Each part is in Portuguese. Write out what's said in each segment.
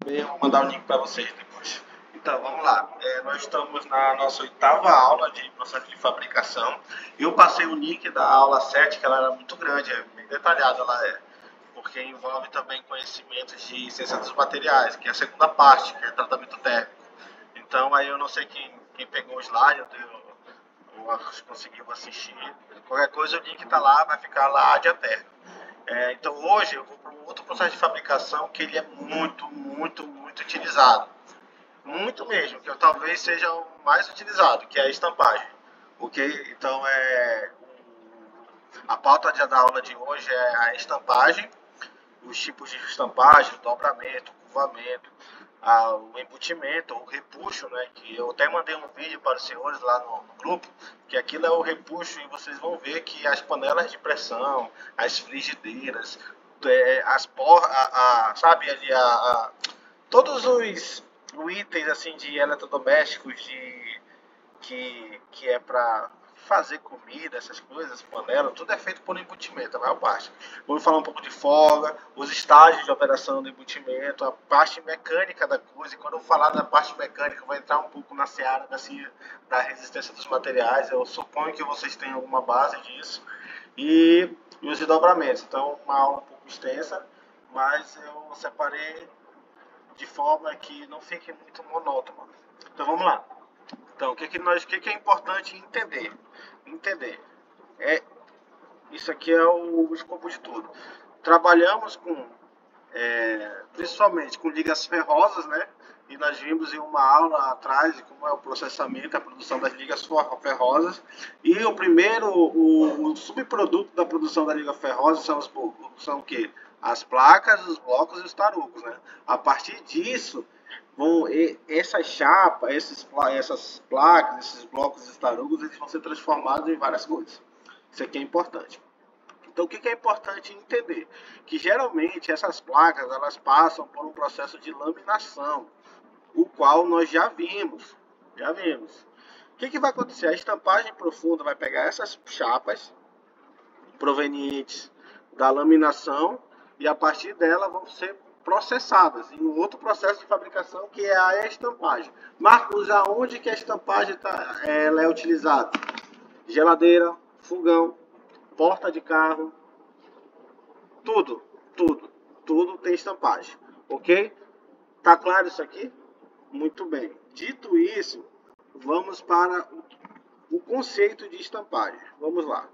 bem, eu vou mandar o link para vocês depois. Então, vamos lá. Nós estamos na nossa 8ª aula de processo de fabricação. Eu passei o link da aula 7, que ela era muito grande, é bem detalhada, ela é. Porque envolve também conhecimentos de ciência dos materiais, que é a segunda parte, que é tratamento térmico. Então, aí eu não sei quem pegou o slide, ou conseguiu assistir. Qualquer coisa, o link está lá, vai ficar lá ad eterno. Então, hoje eu vou para um outro processo de fabricação que ele é muito utilizado. Muito mesmo, que talvez seja o mais utilizado, que é a estampagem. Ok? Então, a pauta da aula de hoje é a estampagem, os tipos de estampagem, o dobramento, o curvamento, o embutimento, o repuxo, né? Que eu até mandei um vídeo para os senhores lá no grupo, que aquilo é o repuxo e vocês vão ver que as panelas de pressão, as frigideiras, sabe, ali, todos os itens assim de eletrodomésticos que é para fazer comida, essas coisas, panela, tudo é feito por embutimento, a maior parte. Vamos falar um pouco de folga, os estágios de operação do embutimento, a parte mecânica da coisa. E quando eu falar da parte mecânica, eu vou entrar um pouco na seara da resistência dos materiais. Eu suponho que vocês têm alguma base disso. E os desdobramentos. Então, uma aula um pouco extensa, mas eu separei de forma que não fique muito monótono. Então, vamos lá. Então, o que é importante entender? Isso aqui é o escopo de tudo. Trabalhamos principalmente com ligas ferrosas, né? E nós vimos em uma aula atrás como é o processamento, a produção das ligas ferrosas. E o subproduto da produção da liga ferrosa são o quê? As placas, os blocos e os tarucos, né? A partir disso, essa chapa, essas placas, esses blocos e tarucos, eles vão ser transformados em várias coisas. Isso aqui é importante. Então, o que é importante entender? Que geralmente essas placas elas passam por um processo de laminação, o qual nós já vimos. O que vai acontecer? A estampagem profunda vai pegar essas chapas provenientes da laminação e a partir dela vão ser processadas em um outro processo de fabricação que é a estampagem. Marcos, aonde que a estampagem ela é utilizada? Geladeira, fogão, porta de carro, tudo tem estampagem, ok? Tá claro isso aqui? Muito bem. Dito isso, vamos para o conceito de estampagem. Vamos lá.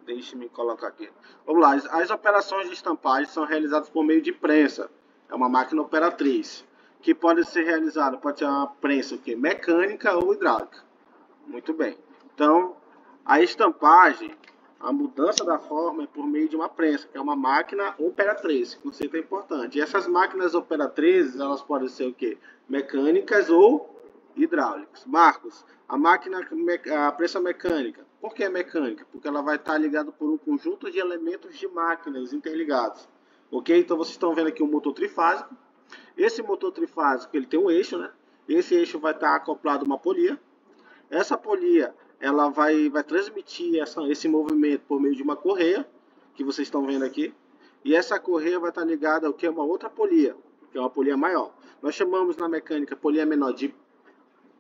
Deixe-me colocar aqui. Vamos lá. As operações de estampagem são realizadas por meio de prensa. É uma máquina operatriz que pode ser realizada, pode ser uma prensa mecânica ou hidráulica. Muito bem. Então, a estampagem, a mudança da forma é por meio de uma prensa, que é uma máquina operatriz. Esse conceito é importante. E essas máquinas operatrizes, elas podem ser o quê? Mecânicas ou hidráulicas. Marcos, a prensa mecânica. Por que é mecânica? Porque ela vai estar ligada por um conjunto de elementos de máquinas interligados. Ok? Então, vocês estão vendo aqui um motor trifásico. Esse motor trifásico, ele tem um eixo, né? Esse eixo vai estar acoplado a uma polia. Essa polia, ela vai transmitir esse movimento por meio de uma correia, que vocês estão vendo aqui. E essa correia vai estar ligada ao que é uma outra polia, que é uma polia maior. Nós chamamos na mecânica a polia menor de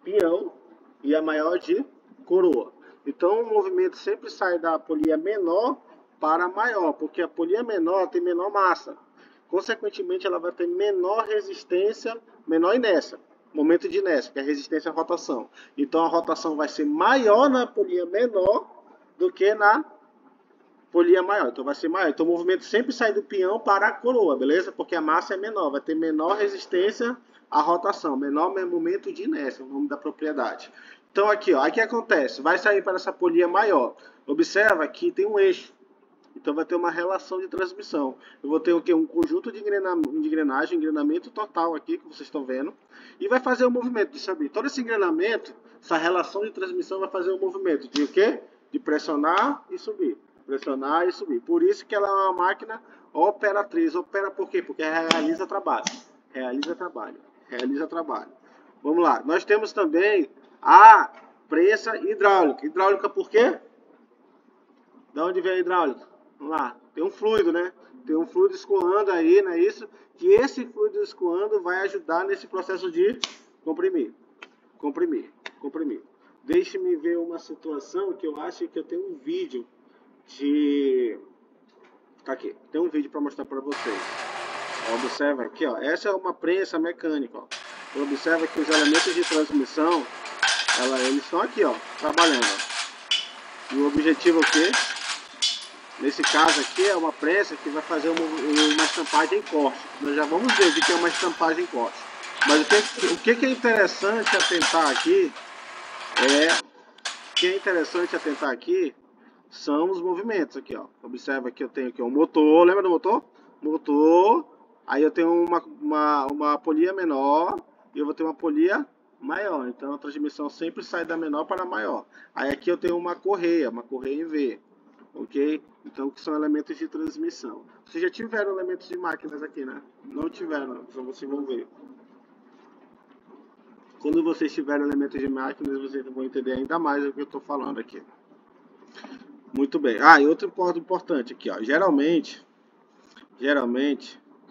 peão e a maior de coroa. Então o movimento sempre sai da polia menor para a maior, porque a polia menor tem menor massa. Consequentemente, ela vai ter menor resistência, menor inércia. Momento de inércia, que é a resistência à rotação. Então a rotação vai ser maior na polia menor do que na polia maior. Então vai ser maior. Então o movimento sempre sai do peão para a coroa, beleza? Porque a massa é menor, vai ter menor resistência à rotação, menor momento de inércia, o nome da propriedade. Então aqui, ó, o que acontece? Vai sair para essa polia maior. Observa que tem um eixo. Então vai ter uma relação de transmissão. Eu vou ter um conjunto de engrenagem, engrenamento total aqui, que vocês estão vendo. E vai fazer o movimento de subir. Todo esse engrenamento, essa relação de transmissão vai fazer o movimento de o quê? De pressionar e subir. Pressionar e subir. Por isso que ela é uma máquina operatriz. Opera por quê? Porque realiza trabalho. Realiza trabalho. Vamos lá. Nós temos também a prensa hidráulica. Hidráulica por quê? De onde vem a hidráulica? Vamos lá. Tem um fluido, né? Tem um fluido escoando aí, não é isso? Que esse fluido escoando vai ajudar nesse processo de comprimir. Deixe-me ver uma situação que eu acho que eu tenho um vídeo de... Tá aqui, tem um vídeo para mostrar para vocês. Observa aqui, ó. Essa é uma prensa mecânica, ó. Observa que os elementos de transmissão, eles estão aqui, ó, trabalhando. Ó. E o objetivo é o quê? Nesse caso aqui é uma prensa que vai fazer uma estampagem em corte. Nós já vamos ver o que é uma estampagem em corte. Mas o que é interessante atentar aqui são os movimentos aqui, ó. Observa que eu tenho aqui um motor, lembra do motor? Motor, aí eu tenho uma polia menor e eu vou ter uma polia maior. Então a transmissão sempre sai da menor para a maior. Aí aqui eu tenho uma correia em V. Ok? Então, que são elementos de transmissão. Vocês já tiveram elementos de máquinas aqui, né? Não tiveram, então vocês vão ver. Quando vocês tiverem elementos de máquinas, vocês vão entender ainda mais o que eu estou falando aqui. Muito bem. Ah, e outro ponto importante aqui, ó. Geralmente...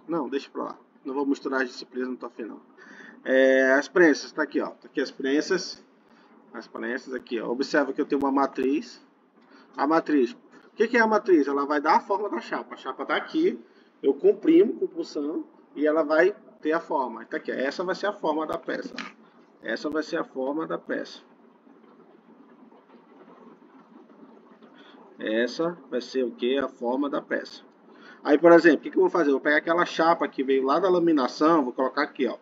Não, deixa pra lá. Não vou misturar as disciplinas, não tô afim, não. As prensas, tá aqui, ó. Tá aqui as prensas. As prensas aqui, ó. Observa que eu tenho uma matriz. A matriz... O que é a matriz? Ela vai dar a forma da chapa. A chapa está aqui, eu comprimo com punção e ela vai ter a forma. Tá aqui, essa vai ser a forma da peça. Essa vai ser a forma da peça. Essa vai ser o que? A forma da peça. Aí, por exemplo, o que eu vou fazer? Eu vou pegar aquela chapa que veio lá da laminação, vou colocar aqui, ó.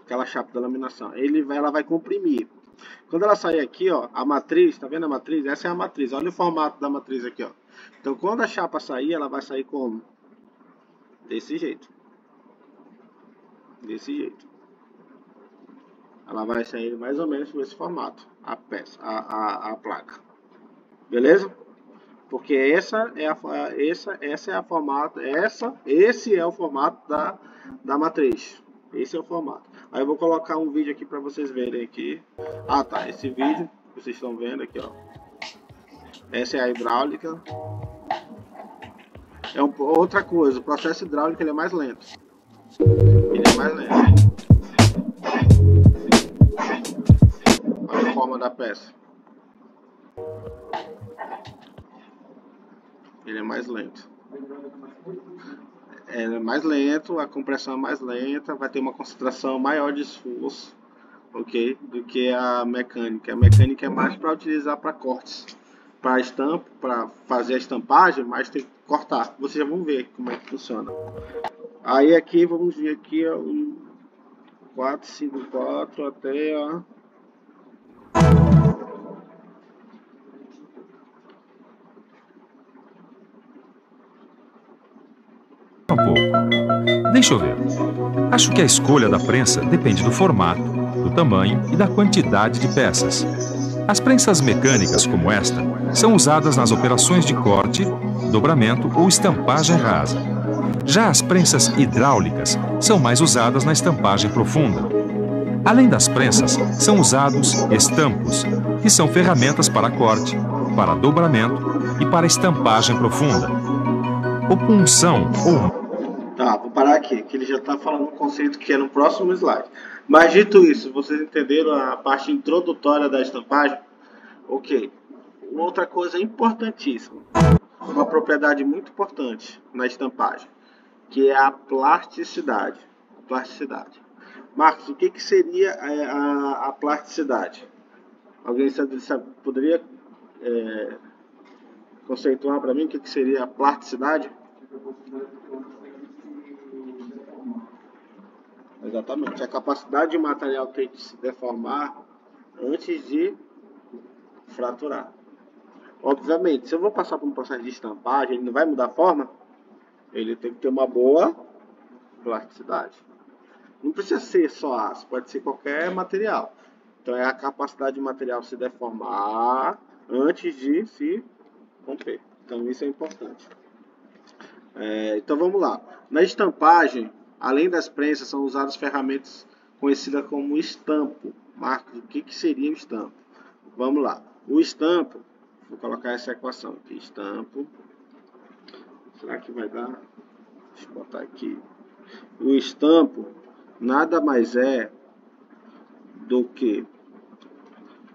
Aquela chapa da laminação. Ela vai comprimir. Quando ela sair aqui, ó, a matriz, tá vendo a matriz? Essa é a matriz, olha o formato da matriz aqui, ó. Então, quando a chapa sair, ela vai sair como? Desse jeito. Desse jeito. Ela vai sair mais ou menos com esse formato, a peça, a placa. Beleza? Porque esse é o formato da matriz. Esse é o formato. Aí eu vou colocar um vídeo aqui para vocês verem aqui. Ah, tá. Esse vídeo que vocês estão vendo aqui, ó. Essa é a hidráulica. Outra coisa, o processo hidráulico ele é mais lento. Olha a forma da peça. Ele é mais lento. É mais lento, a compressão é mais lenta, vai ter uma concentração maior de esforço, ok? Do que a mecânica. A mecânica é mais para utilizar para cortes, para estampa, para fazer a estampagem, mas tem que cortar. Vocês já vão ver como é que funciona. Aí aqui, vamos ver aqui, ó, 454 até, ó. Um pouco. Deixa eu ver. Acho que a escolha da prensa depende do formato, do tamanho e da quantidade de peças. As prensas mecânicas, como esta, são usadas nas operações de corte, dobramento ou estampagem rasa. Já as prensas hidráulicas são mais usadas na estampagem profunda. Além das prensas, são usados estampos, que são ferramentas para corte, para dobramento e para estampagem profunda. Ou punção ou... Tá, vou parar aqui, que ele já está falando um conceito que é no próximo slide. Mas dito isso, vocês entenderam a parte introdutória da estampagem? Ok. Outra coisa importantíssima, uma propriedade muito importante na estampagem, que é a plasticidade. Marcos, o que seria a plasticidade? Alguém poderia conceituar para mim o que seria a plasticidade? Exatamente, a capacidade de um material ter de se deformar antes de fraturar. Obviamente, se eu vou passar por um processo de estampagem, ele não vai mudar a forma, ele tem que ter uma boa plasticidade. Não precisa ser só aço, pode ser qualquer material. Então é a capacidade do material se deformar antes de se romper. Então isso é importante. Então vamos lá. Na estampagem, além das prensas, são usadas ferramentas conhecidas como estampo. Marcos, o que seria o estampo? Vamos lá. O estampo, vou colocar essa equação aqui. Estampo Será que vai dar? Deixa eu botar aqui. O estampo nada mais é do que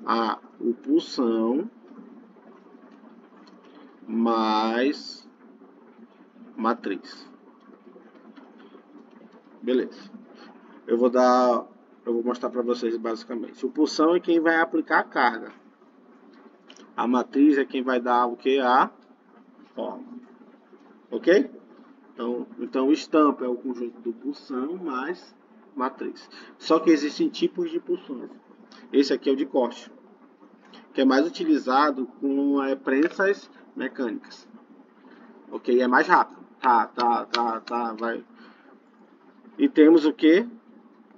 a impulsão mais matriz. Beleza. Eu vou mostrar para vocês basicamente. O impulsão é quem vai aplicar a carga. A matriz é quem vai dar o que? A forma. Ok? Então o estampo é o conjunto do pulsão mais matriz. Só que existem tipos de pulsões. Esse aqui é o de corte, que é mais utilizado com prensas mecânicas. Ok? É mais rápido. Vai. E temos o que?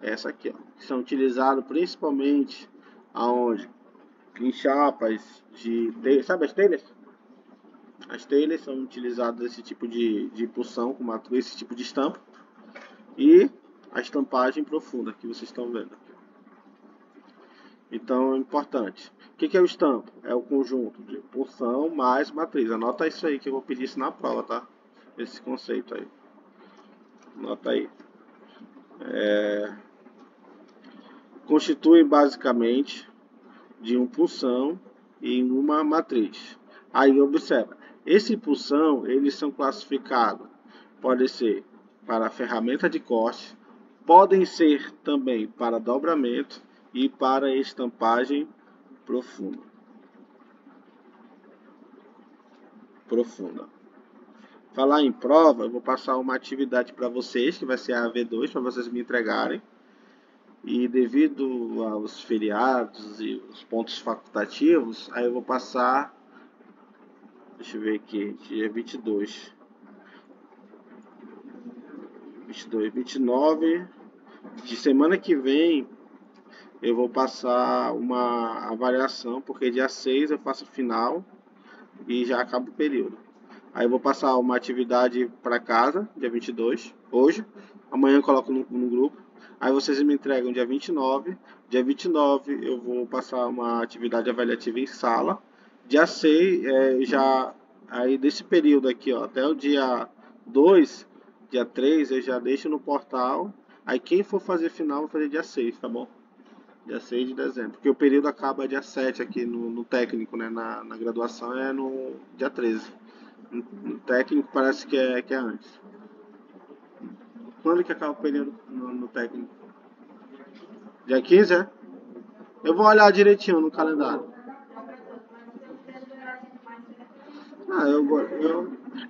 Essa aqui, ó. Que são utilizados principalmente aonde? Em chapas de... Sabe as telhas? As telhas são utilizadas esse tipo de impulsão, com esse tipo de estampa. E a estampagem profunda, que vocês estão vendo. Então, é importante. O que é o estampo? É o conjunto de impulsão mais matriz. Anota isso aí, que eu vou pedir isso na prova, tá? Esse conceito aí. Anota aí. Constitui basicamente de impulsão e uma matriz. Aí, observa. Esse impulsão, eles são classificados. Pode ser para ferramenta de corte, podem ser também para dobramento e para estampagem profunda. Falar em prova, eu vou passar uma atividade para vocês, que vai ser a AV2, para vocês me entregarem. E devido aos feriados e os pontos facultativos, aí eu vou passar, deixa eu ver aqui, dia 22, 29, de semana que vem, eu vou passar uma avaliação, porque dia 6 eu faço final e já acaba o período. Aí eu vou passar uma atividade para casa, dia 22, hoje. Amanhã eu coloco no grupo. Aí vocês me entregam dia 29. Dia 29 eu vou passar uma atividade avaliativa em sala. Dia 6, aí desse período aqui, ó, até o dia 2, dia 3, eu já deixo no portal. Aí quem for fazer final, vai fazer dia 6, tá bom? Dia 6 de dezembro. Porque o período acaba dia 7 aqui no técnico, né? Na graduação é no dia 13. No técnico parece que é antes. Quando que acaba o período no técnico? Dia 15, é? Eu vou olhar direitinho no calendário.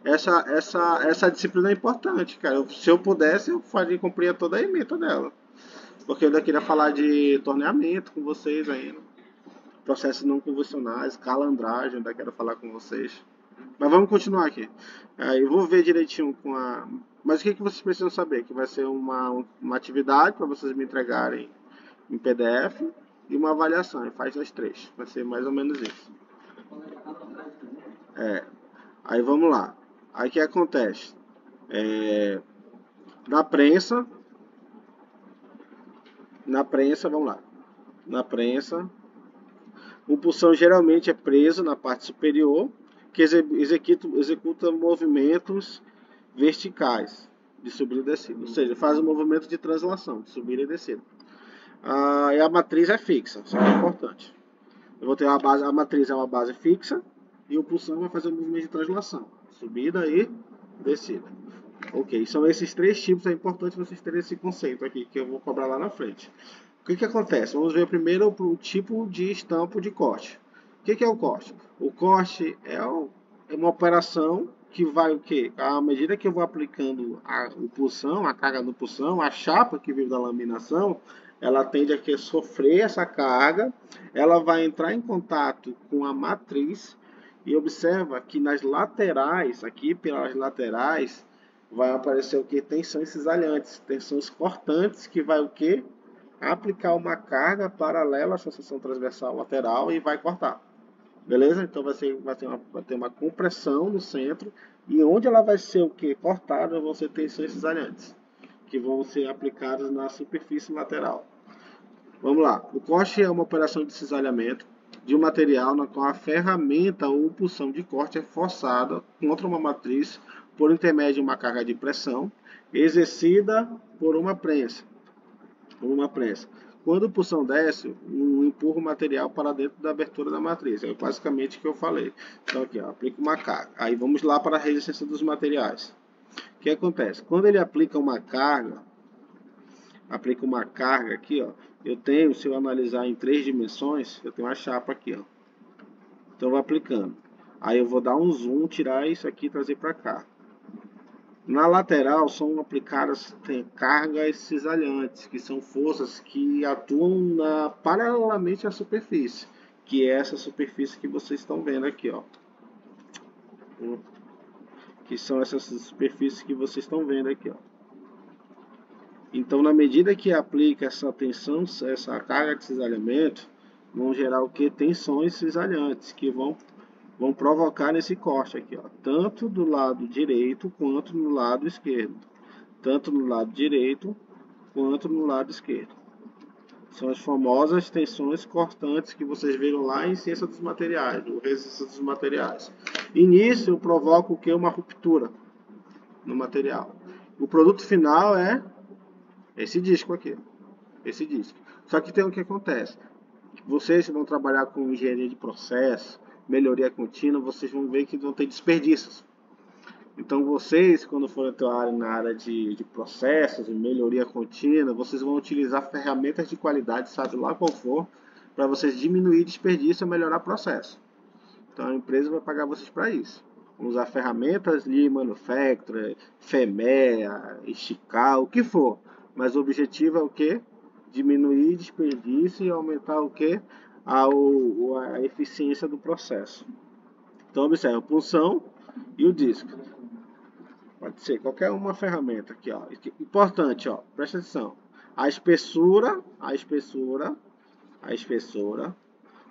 Essa disciplina é importante, cara. Se eu pudesse, eu cumprir toda a ementa dela. Porque eu ainda queria falar de torneamento com vocês ainda. Processos não convencionais, calandragem, ainda quero falar com vocês. Mas vamos continuar aqui. Eu vou ver direitinho com a... Mas o que vocês precisam saber? Que vai ser uma atividade para vocês me entregarem em PDF e uma avaliação. E faz as 3. Vai ser mais ou menos isso. Aí vamos lá. Aí o que acontece? Na prensa, vamos lá. Na prensa, o pulsão geralmente é preso na parte superior, que executa movimentos verticais de subida e descida, ou seja, faz um movimento de translação, de subida e descida. E a matriz é fixa, isso é importante. Eu vou ter a matriz é uma base fixa e o pulsão vai fazer um movimento de translação, subida e descida. Ok, são esses 3 tipos, é importante vocês terem esse conceito aqui, que eu vou cobrar lá na frente. O que acontece? Vamos ver primeiro o tipo de estampo de corte. O que é o corte? O corte é uma operação que vai o quê? À medida que eu vou aplicando a carga do pulsão, a chapa que vive da laminação, ela tende a sofrer essa carga, ela vai entrar em contato com a matriz e observa que nas laterais, aqui pelas laterais, vai aparecer o que? Tensões cisalhantes, tensões cortantes, que vai o que? Aplicar uma carga paralela à seção transversal lateral e vai cortar. Beleza? Então vai ter uma compressão no centro e onde ela vai ser o que? Cortada, vão ser tensões cisalhantes, que vão ser aplicadas na superfície lateral. Vamos lá. O corte é uma operação de cisalhamento de um material na qual a ferramenta ou impulsão de corte é forçada contra uma matriz por intermédio de uma carga de pressão exercida por uma prensa. Quando a pulsão desce, empurra o material para dentro da abertura da matriz. É basicamente o que eu falei. Então aqui, ó, aplica uma carga. Aí vamos lá para a resistência dos materiais. O que acontece? Quando ele aplica uma carga aqui, ó, eu tenho, se eu analisar em 3 dimensões, eu tenho uma chapa aqui, ó. Então eu vou aplicando. Aí eu vou dar um zoom, tirar isso aqui e trazer para cá. Na lateral são aplicadas cargas cisalhantes, que são forças que atuam paralelamente à superfície, que é essa superfície que vocês estão vendo aqui, ó. Que são essas superfícies que vocês estão vendo aqui, ó. Então, na medida que aplica essa tensão, essa carga de cisalhamento, vão gerar o que? Tensões cisalhantes, que vão provocar nesse corte aqui, ó, tanto do lado direito quanto no lado esquerdo. Tanto no lado direito quanto no lado esquerdo. São as famosas tensões cortantes que vocês viram lá em ciência dos materiais, ou resistência dos materiais. E nisso eu provoco o que? Uma ruptura no material. O produto final é esse disco aqui. Esse disco. Só que tem o que acontece. Vocês vão trabalhar com engenharia de processo, melhoria contínua, vocês vão ver que vão ter desperdícios. Então vocês, quando forem atuar na área de processos, de melhoria contínua, vocês vão utilizar ferramentas de qualidade, sabe lá qual for, para vocês diminuir desperdício e melhorar o processo. Então a empresa vai pagar vocês para isso. Vão usar ferramentas Lean Manufacturing, FEMEA, esticar, o que for. Mas o objetivo é o quê? Diminuir desperdício e aumentar o quê? A eficiência do processo. Então observe a punção e o disco. Pode ser qualquer uma ferramenta aqui, ó. Importante, ó, presta atenção. A espessura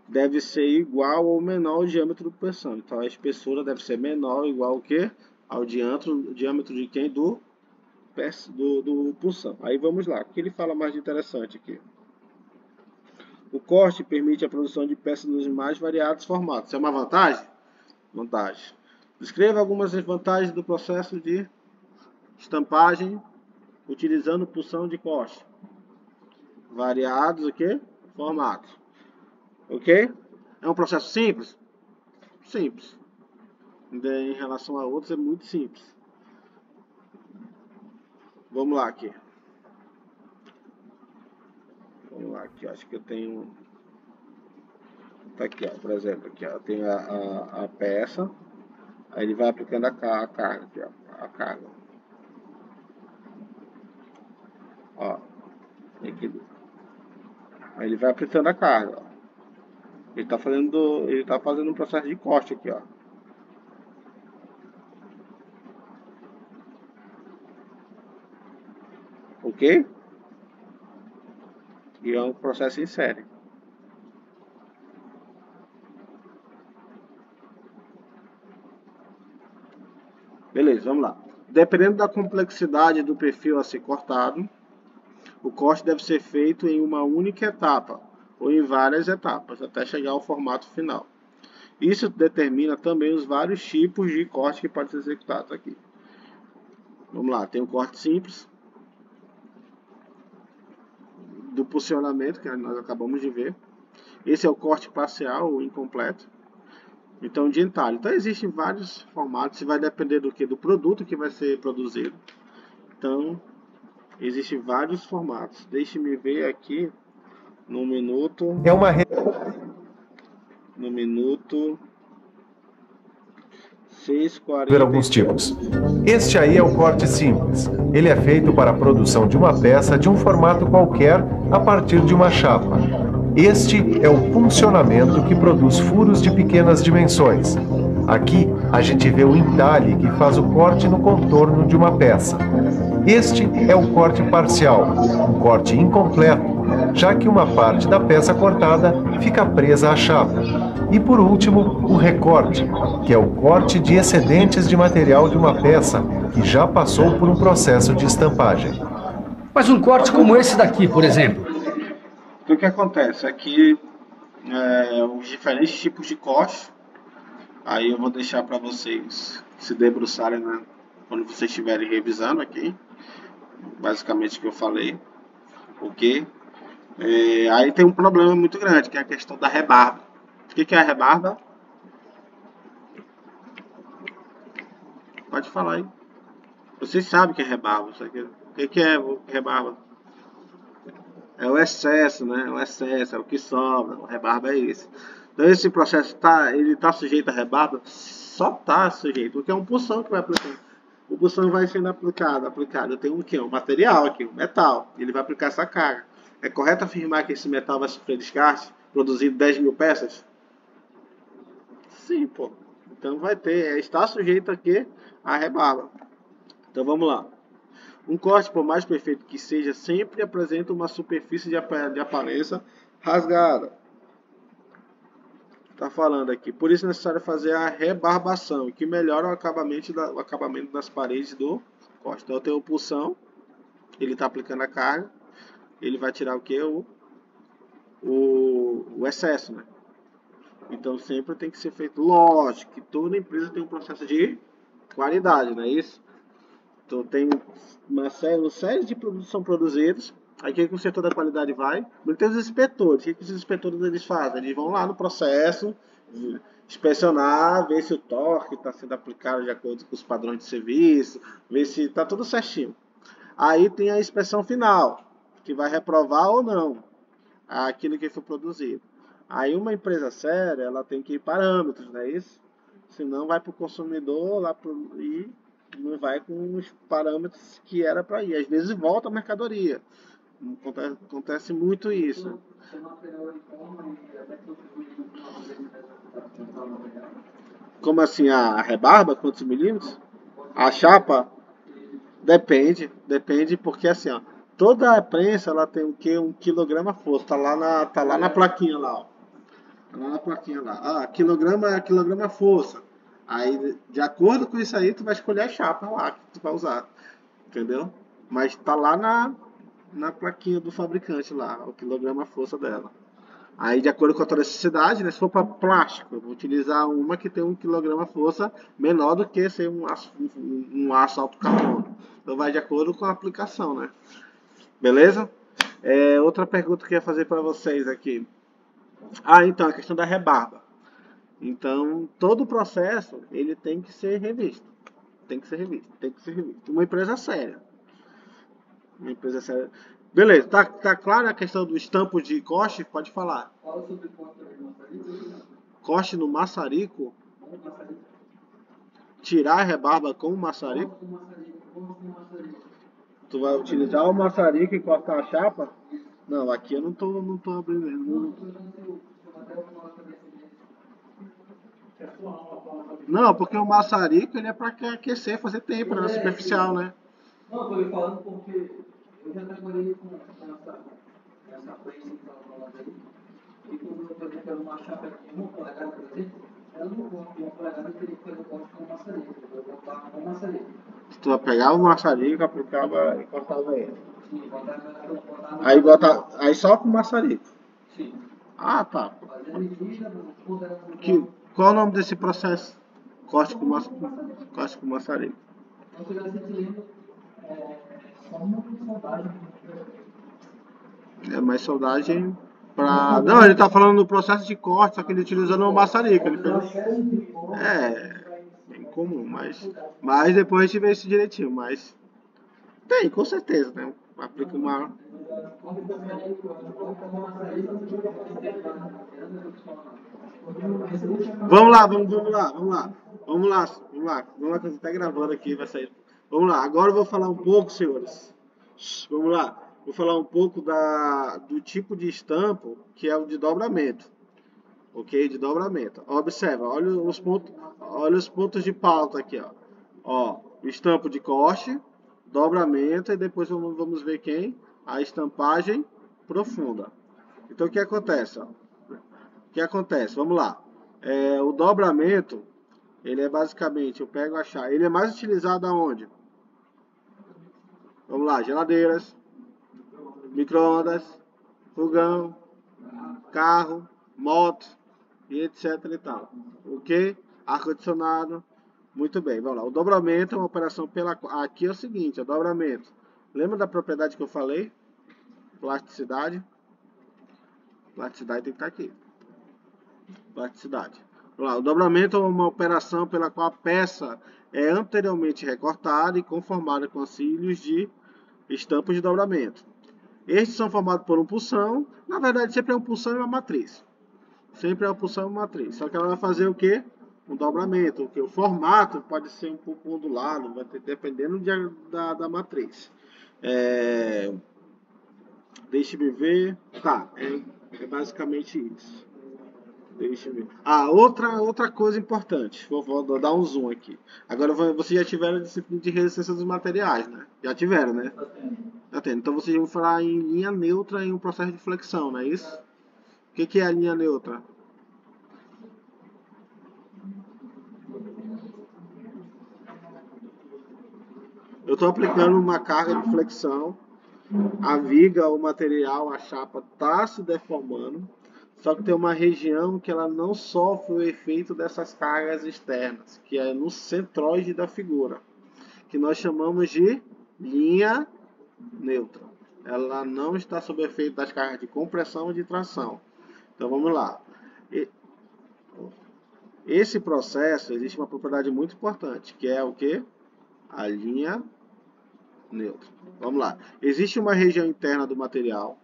deve ser igual ou menor ao diâmetro do pulsão. Então a espessura deve ser menor ou igual ao quê? Ao diâmetro de quem? Do pulsão. Aí vamos lá. O que ele fala mais de interessante aqui? O corte permite a produção de peças nos mais variados formatos. Isso é uma vantagem? Vantagem. Descreva algumas vantagens do processo de estampagem utilizando pulsão de corte. Variados, o quê? Formatos. Ok? É um processo simples? Simples. Em relação a outros é muito simples. Vamos lá aqui. Vamos lá aqui, acho que eu tenho. Tá aqui, ó, por exemplo, aqui, ó, tem a peça. Aí ele vai aplicando a carga aqui, ó, a carga. Ó, aqui. Aí ele vai aplicando a carga, ó. Ele tá fazendo um processo de corte aqui, ó. Ok? E é um processo em série. Beleza, vamos lá. Dependendo da complexidade do perfil a ser cortado, o corte deve ser feito em uma única etapa ou em várias etapas, até chegar ao formato final. Isso determina também os vários tipos de corte que podem ser executados aqui. Vamos lá, tem o corte simples, do posicionamento, que nós acabamos de ver. Esse é o corte parcial ou incompleto. Então, de entalhe. Então, existem vários formatos, vai depender do que? Do produto que vai ser produzido. Então, existem vários formatos. Deixe-me ver aqui no minuto. No minuto 6:40. Ver alguns tipos. Este aí é o corte simples. Ele é feito para a produção de uma peça de um formato qualquer a partir de uma chapa. Este é o puncionamento que produz furos de pequenas dimensões. Aqui a gente vê o entalhe que faz o corte no contorno de uma peça. Este é o corte parcial, um corte incompleto, já que uma parte da peça cortada fica presa à chapa. E por último, o recorte, que é o corte de excedentes de material de uma peça que já passou por um processo de estampagem. Mas um corte como esse daqui, por exemplo. O que acontece? Aqui, os diferentes tipos de corte. Aí eu vou deixar para vocês se debruçarem, né, quando vocês estiverem revisando aqui, basicamente o que eu falei, ok? Aí tem um problema muito grande, que é a questão da rebarba. O que é a rebarba? Pode falar aí. Vocês sabem o que é rebarba. O que é rebarba? É o excesso, né? O excesso, é o que sobra. O rebarba é isso. Então esse processo ele tá sujeito a rebarba? Só tá sujeito, porque é um pulsão que vai aplicando. O pulsão vai sendo aplicado. Tem um que? Um material aqui, um metal. Ele vai aplicar essa carga. É correto afirmar que esse metal vai sofrer desgaste, produzindo 10 mil peças? Sim, pô. Então vai ter, está sujeito aqui a rebarba. Então vamos lá. Um corte, por mais perfeito que seja, sempre apresenta uma superfície de aparência rasgada. Está falando aqui. Por isso é necessário fazer a rebarbação, que melhora o acabamento das paredes do corte. Então eu tenho o pulsão, ele está aplicando a carga, ele vai tirar o que? O excesso, né? Então sempre tem que ser feito. Lógico que toda empresa tem um processo de qualidade, não é isso? Então tem uma série de produtos são produzidos. Aí o que o setor da qualidade vai? Tem os inspetores. O que os inspetores eles fazem? Eles vão lá no processo, inspecionar, ver se o torque está sendo aplicado de acordo com os padrões de serviço, ver se está tudo certinho. Aí tem a inspeção final, que vai reprovar ou não aquilo que foi produzido. Aí uma empresa séria, ela tem que ir parâmetros, não é isso? Senão vai para o consumidor lá e não vai com os parâmetros que era para ir. Às vezes volta a mercadoria. Acontece muito isso. Como assim, a rebarba, quantos milímetros? A chapa? Depende porque assim, ó, toda a prensa ela tem o que? 1 kg força. Tá lá na plaquinha lá, ó. Tá lá na plaquinha lá. Ah, quilograma força. Aí, de acordo com isso aí, tu vai escolher a chapa lá que tu vai usar. Entendeu? Mas tá lá na plaquinha do fabricante lá, o quilograma força dela. Aí, de acordo com a tua necessidade, né, se for para plástico, eu vou utilizar uma que tem 1 kg força menor do que ser um aço alto carbono. Então, vai de acordo com a aplicação, né? Beleza? Outra pergunta que eu ia fazer para vocês aqui. Então, a questão da rebarba. Então, todo o processo, ele tem que ser revisto. Tem que ser revisto. Uma empresa séria. Beleza, tá clara a questão do estampo de corte? Pode falar. Fala sobre corte no maçarico? Tirar a rebarba com o maçarico? Tu vai utilizar o maçarico e cortar a chapa? Não, aqui eu não tô abrindo. Não, porque o maçarico ele é para aquecer, fazer tempera na superficial, né? Não, eu tô falando porque eu já trabalhei com essa prensa que estava falando aí. E quando eu fazia uma chapa de 1 polegada, por exemplo, ela não corta 1 polegada, teria que fazer o corte com o maçarico. Eu cortava com o maçarico. Tu pegava o maçarico, aplicava e cortava ele. Sim, Aí só com o maçarico. Sim. Ah, tá. Fazia medida, Qual é o nome desse processo? Corte com maçarico. Então, se você lembra, só uma soldagem. É mais soldagem pra... Não, ele tá falando do processo de corte, só que ele utilizando o maçarico. Ele fez... bem comum, mas depois a gente vê isso direitinho, mas... Tem, com certeza, né? Aplica uma... Vamos lá, que você tá gravando aqui, vai sair. Vamos lá, agora eu vou falar um pouco, senhores. Vamos lá, vou falar um pouco do tipo de estampo, que é o de dobramento. Ok? De dobramento. Observa, olha os pontos de pauta aqui, ó. Ó, estampo de corte, dobramento e depois vamos ver a estampagem profunda. Então o que acontece? Ó? O que acontece? Vamos lá. O dobramento, ele é basicamente, eu pego a chave, ele é mais utilizado aonde? Vamos lá, geladeiras, micro-ondas, fogão, carro, moto e etc e tal. Ok? Ar-condicionado, Muito bem, vamos lá. O dobramento é uma operação pela... Aqui é o seguinte, o dobramento. Lembra da propriedade que eu falei? Plasticidade. Plasticidade tem que estar aqui. Plasticidade. Vamos lá. O dobramento é uma operação pela qual a peça é anteriormente recortada e conformada com cílios de estampas de dobramento. Estes são formados por um pulsão. Na verdade, sempre é um pulsão e uma matriz. Sempre é uma pulsão e uma matriz. Só que ela vai fazer o quê? Um dobramento. Porque o formato pode ser um pouco ondulado, vai ter, dependendo da matriz. Deixa-me ver. Tá, é basicamente isso. Deixa eu ver. Outra coisa importante. Vou dar um zoom aqui. Agora vocês já tiveram a disciplina de resistência dos materiais, né? Já tiveram, né? Já tem. Então vocês vão falar em linha neutra em um processo de flexão, não é isso? O que é a linha neutra? Eu estou aplicando uma carga de flexão. A viga, o material, a chapa está se deformando. Só que tem uma região que ela não sofre o efeito dessas cargas externas, que é no centroide da figura, que nós chamamos de linha neutra. Ela não está sob efeito das cargas de compressão e de tração. Então vamos lá. Esse processo, existe uma propriedade muito importante, que é o que? A linha neutra. Vamos lá. Existe uma região interna do material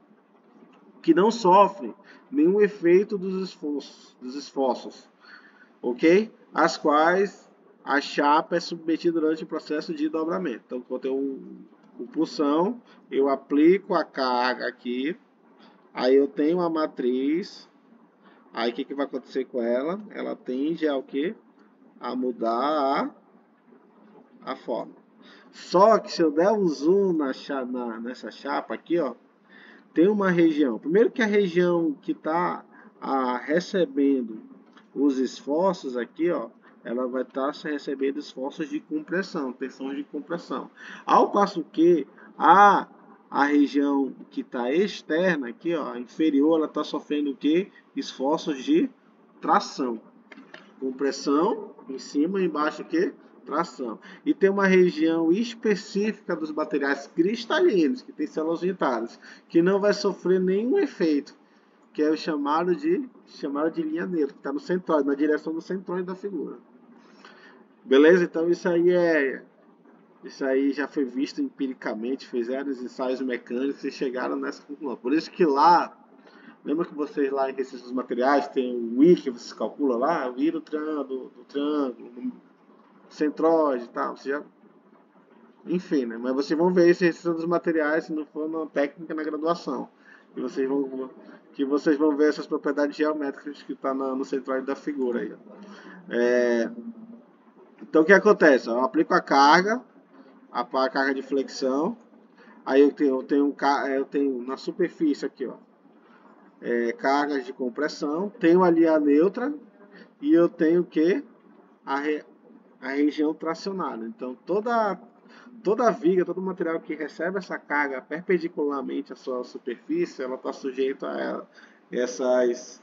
que não sofre nenhum efeito dos esforços, ok? As quais a chapa é submetida durante o processo de dobramento. Então, quando eu tenho o pulsão, eu aplico a carga aqui, aí eu tenho a matriz, aí o que vai acontecer com ela? Ela tende a o quê? A mudar a forma. Só que se eu der um zoom nessa chapa aqui, ó, tem uma região. Primeiro que a região que está recebendo os esforços aqui, ó, ela vai estar recebendo esforços de compressão, tensões de compressão. Ao passo que a região que está externa aqui, ó, inferior, ela está sofrendo o quê? Esforços de tração. Compressão em cima e embaixo o quê? Tração. E tem uma região específica dos materiais cristalinos, que tem células untárias, que não vai sofrer nenhum efeito, que é o chamado de linha neutra, que está no centroide, na direção do centroide da figura. Beleza? Então isso aí já foi visto empiricamente, fizeram os ensaios mecânicos e chegaram nessa conclusão. Por isso que lá, lembra que vocês lá em resistência dos materiais tem o I que vocês calculam lá, o I do triângulo, centroide e tal, enfim, né? Mas vocês vão ver esse resistência dos materiais se não for na técnica na graduação. Que vocês vão ver essas propriedades geométricas que está no centroide da figura aí. Então o que acontece? Eu aplico a carga de flexão, aí eu tenho na superfície aqui, ó, cargas de compressão, tenho ali a neutra e eu tenho que a região tracionada. Então toda viga, todo material que recebe essa carga perpendicularmente à sua superfície, ela está sujeita a essas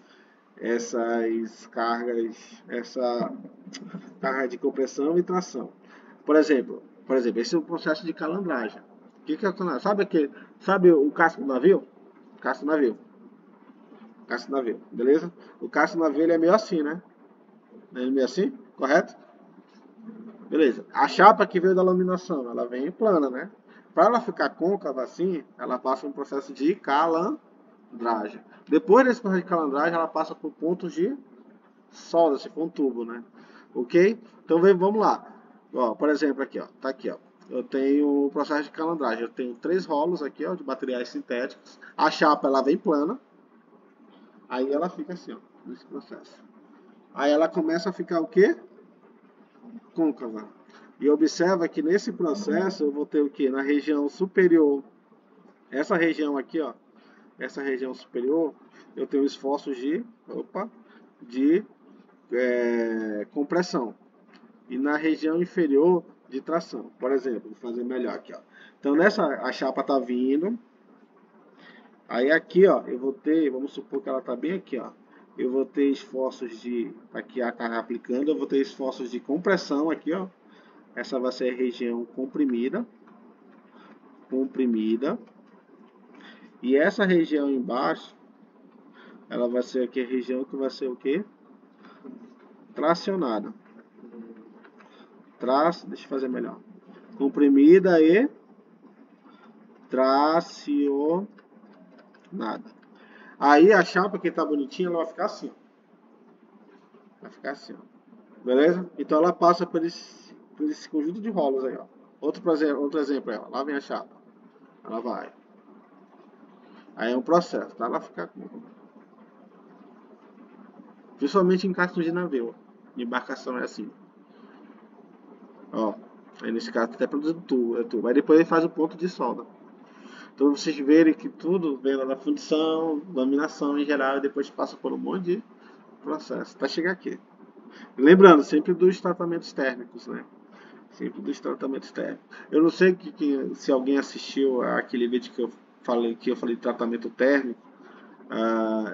cargas, essa carga de compressão e tração. Por exemplo, esse é o processo de calandragem. O que é calandragem? Sabe o casco do navio? Casco do navio, beleza? O casco do navio ele é meio assim, né? Ele é meio assim, correto? Beleza. A chapa que veio da laminação, ela vem plana, né? Para ela ficar côncava assim, ela passa um processo de calandragem. Depois desse processo de calandragem, ela passa por pontos de solda, se for um tubo, né? Ok? Então vamos lá. Ó, por exemplo, aqui, ó, tá aqui, ó. Eu tenho o processo de calandragem. Eu tenho 3 rolos aqui, ó, de materiais sintéticos. A chapa ela vem plana. Aí ela fica assim, ó, nesse processo. Aí ela começa a ficar o quê? Côncava. E observa que nesse processo eu vou ter o que? Na região superior, essa região aqui, ó, essa região superior, eu tenho esforços de compressão. E na região inferior, de tração. Por exemplo, vou fazer melhor aqui, ó. Então a chapa tá vindo. Aí aqui, ó, eu vou ter, vamos supor que ela tá bem aqui, ó. eu vou ter esforços de, aqui a carga aplicando, eu vou ter esforços de compressão aqui, ó. Essa vai ser a região comprimida. E essa região embaixo, ela vai ser aqui a região que vai ser o quê? Tracionada. Deixa eu fazer melhor. Comprimida e tracionada. Aí a chapa que tá bonitinha, ela vai ficar assim. Vai ficar assim, ó. Beleza? Então ela passa por esse conjunto de rolos aí, ó. Outro exemplo aí, ó. Lá vem a chapa. Ela vai. Aí é um processo, tá? Ela fica com... Principalmente em cascos de navio. De embarcação é assim. Ó. Aí nesse caso até produzindo tubo. Aí depois ele faz o ponto de solda. Então vocês verem que tudo vem lá na fundição, laminação em geral, e depois passa por um monte de processo até chegar aqui. Lembrando, sempre dos tratamentos térmicos, né? Sempre dos tratamentos térmicos. Eu não sei se alguém assistiu aquele vídeo que eu falei de tratamento térmico.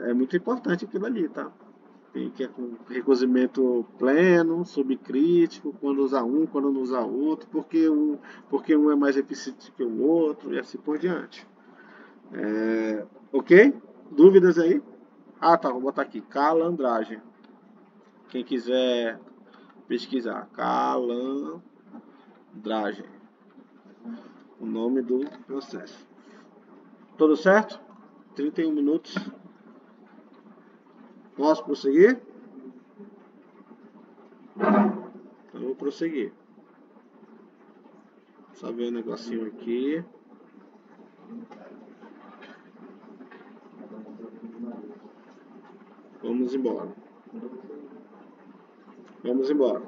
É muito importante aquilo ali, tá? Tem que é com recozimento pleno, subcrítico, quando usar um, quando não usar outro, porque um é mais eficiente que o outro e assim por diante. Ok? Dúvidas aí? Ah, tá, vou botar aqui, calandragem. Quem quiser pesquisar, calandragem. O nome do processo. Tudo certo? 31 minutos. Posso prosseguir? Então eu vou prosseguir. Só ver um negocinho aqui. Vamos embora. Vamos embora.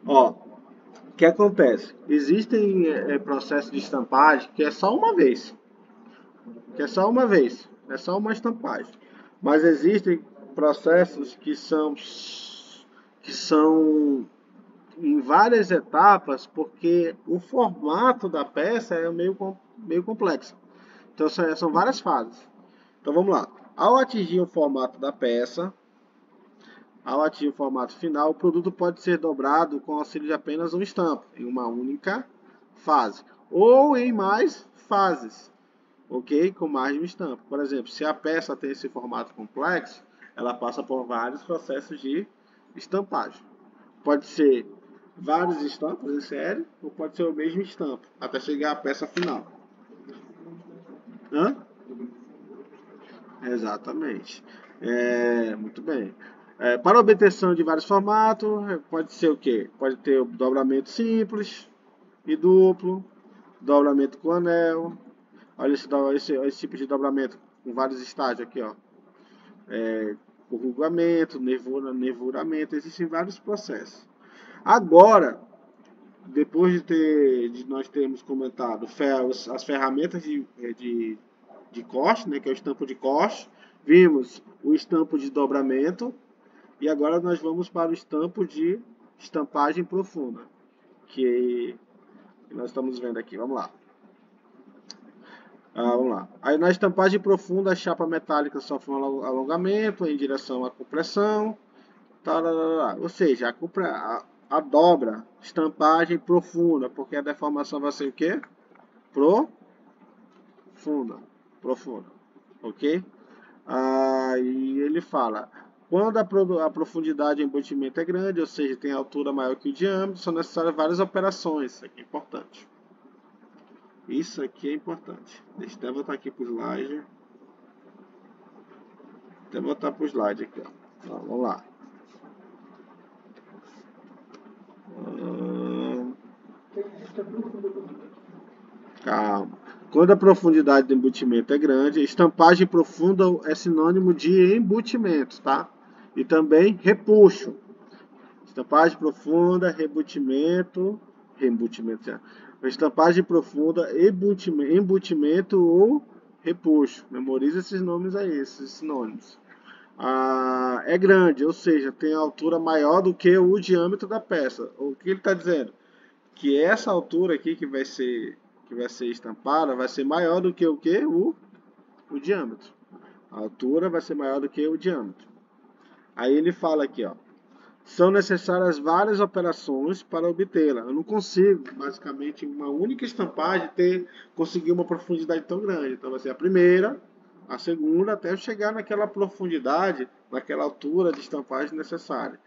Ó, o que acontece? Existem processos de estampagem que é só uma vez. É só uma estampagem. Mas existem processos que são em várias etapas, porque o formato da peça é meio complexo. Então são várias fases. Então vamos lá. Ao atingir o formato da peça, ao atingir o formato final, o produto pode ser dobrado com auxílio de apenas um estampo, em uma única fase, ou em mais fases, ok? Com mais de um estampo. Por exemplo, se a peça tem esse formato complexo, ela passa por vários processos de estampagem. Pode ser vários estampos em série, ou pode ser o mesmo estampo, até chegar à peça final. Hã? Exatamente. Muito bem. Para obtenção de vários formatos, pode ser o quê? Pode ter o dobramento simples e duplo, dobramento com anel. Olha esse tipo de dobramento com vários estágios aqui, ó. Corrugamento, nervuramento, existem vários processos. Agora, depois de nós termos comentado as ferramentas de corte, né, que é o estampo de corte, vimos o estampo de dobramento e agora nós vamos para o estampo de estampagem profunda, que nós estamos vendo aqui. Vamos lá. Vamos lá. Aí na estampagem profunda a chapa metálica sofre um alongamento em direção à compressão, ou seja, a dobra, estampagem profunda, porque a deformação vai ser o quê? Profunda, ok? E ele fala, quando a profundidade de embutimento é grande, ou seja, tem altura maior que o diâmetro, são necessárias várias operações. Isso aqui é importante. Isso aqui é importante. Deixa eu até voltar aqui para o slide. Aqui, ó. Vamos lá. Calma. Quando a profundidade do embutimento é grande, estampagem profunda é sinônimo de embutimento, tá? E também repuxo. Estampagem profunda, reembutimento já. Estampagem profunda, embutimento ou repuxo. Memoriza esses nomes aí, esses sinônimos. É grande, ou seja, tem altura maior do que o diâmetro da peça. O que ele está dizendo? Que essa altura aqui que vai ser que vai ser estampada vai ser maior do que o quê? O diâmetro. A altura vai ser maior do que o diâmetro. Aí ele fala aqui, ó. São necessárias várias operações para obtê-la. Eu não consigo, basicamente, em uma única estampagem, conseguir uma profundidade tão grande. Então vai ser a primeira, a segunda, até eu chegar naquela profundidade, naquela altura de estampagem necessária.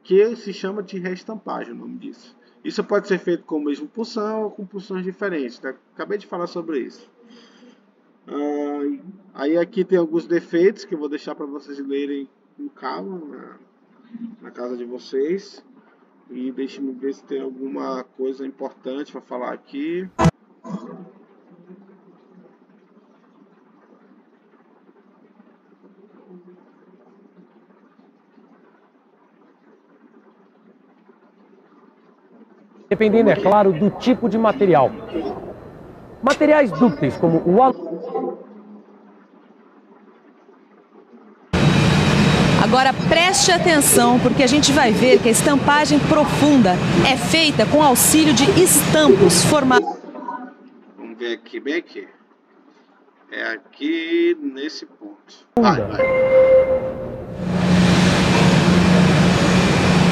Que se chama de reestampagem, o nome disso. Isso pode ser feito com a mesma pulsão ou com pulsões diferentes. Tá? Acabei de falar sobre isso. Aí aqui tem alguns defeitos que eu vou deixar para vocês lerem com calma na casa de vocês. E deixe-me ver se tem alguma coisa importante para falar aqui. Dependendo, é claro, do tipo de material. Materiais dúcteis como o Agora preste atenção, porque a gente vai ver que a estampagem profunda é feita com auxílio de estampos formados. Vamos ver aqui, bem aqui. É aqui nesse ponto. Vai.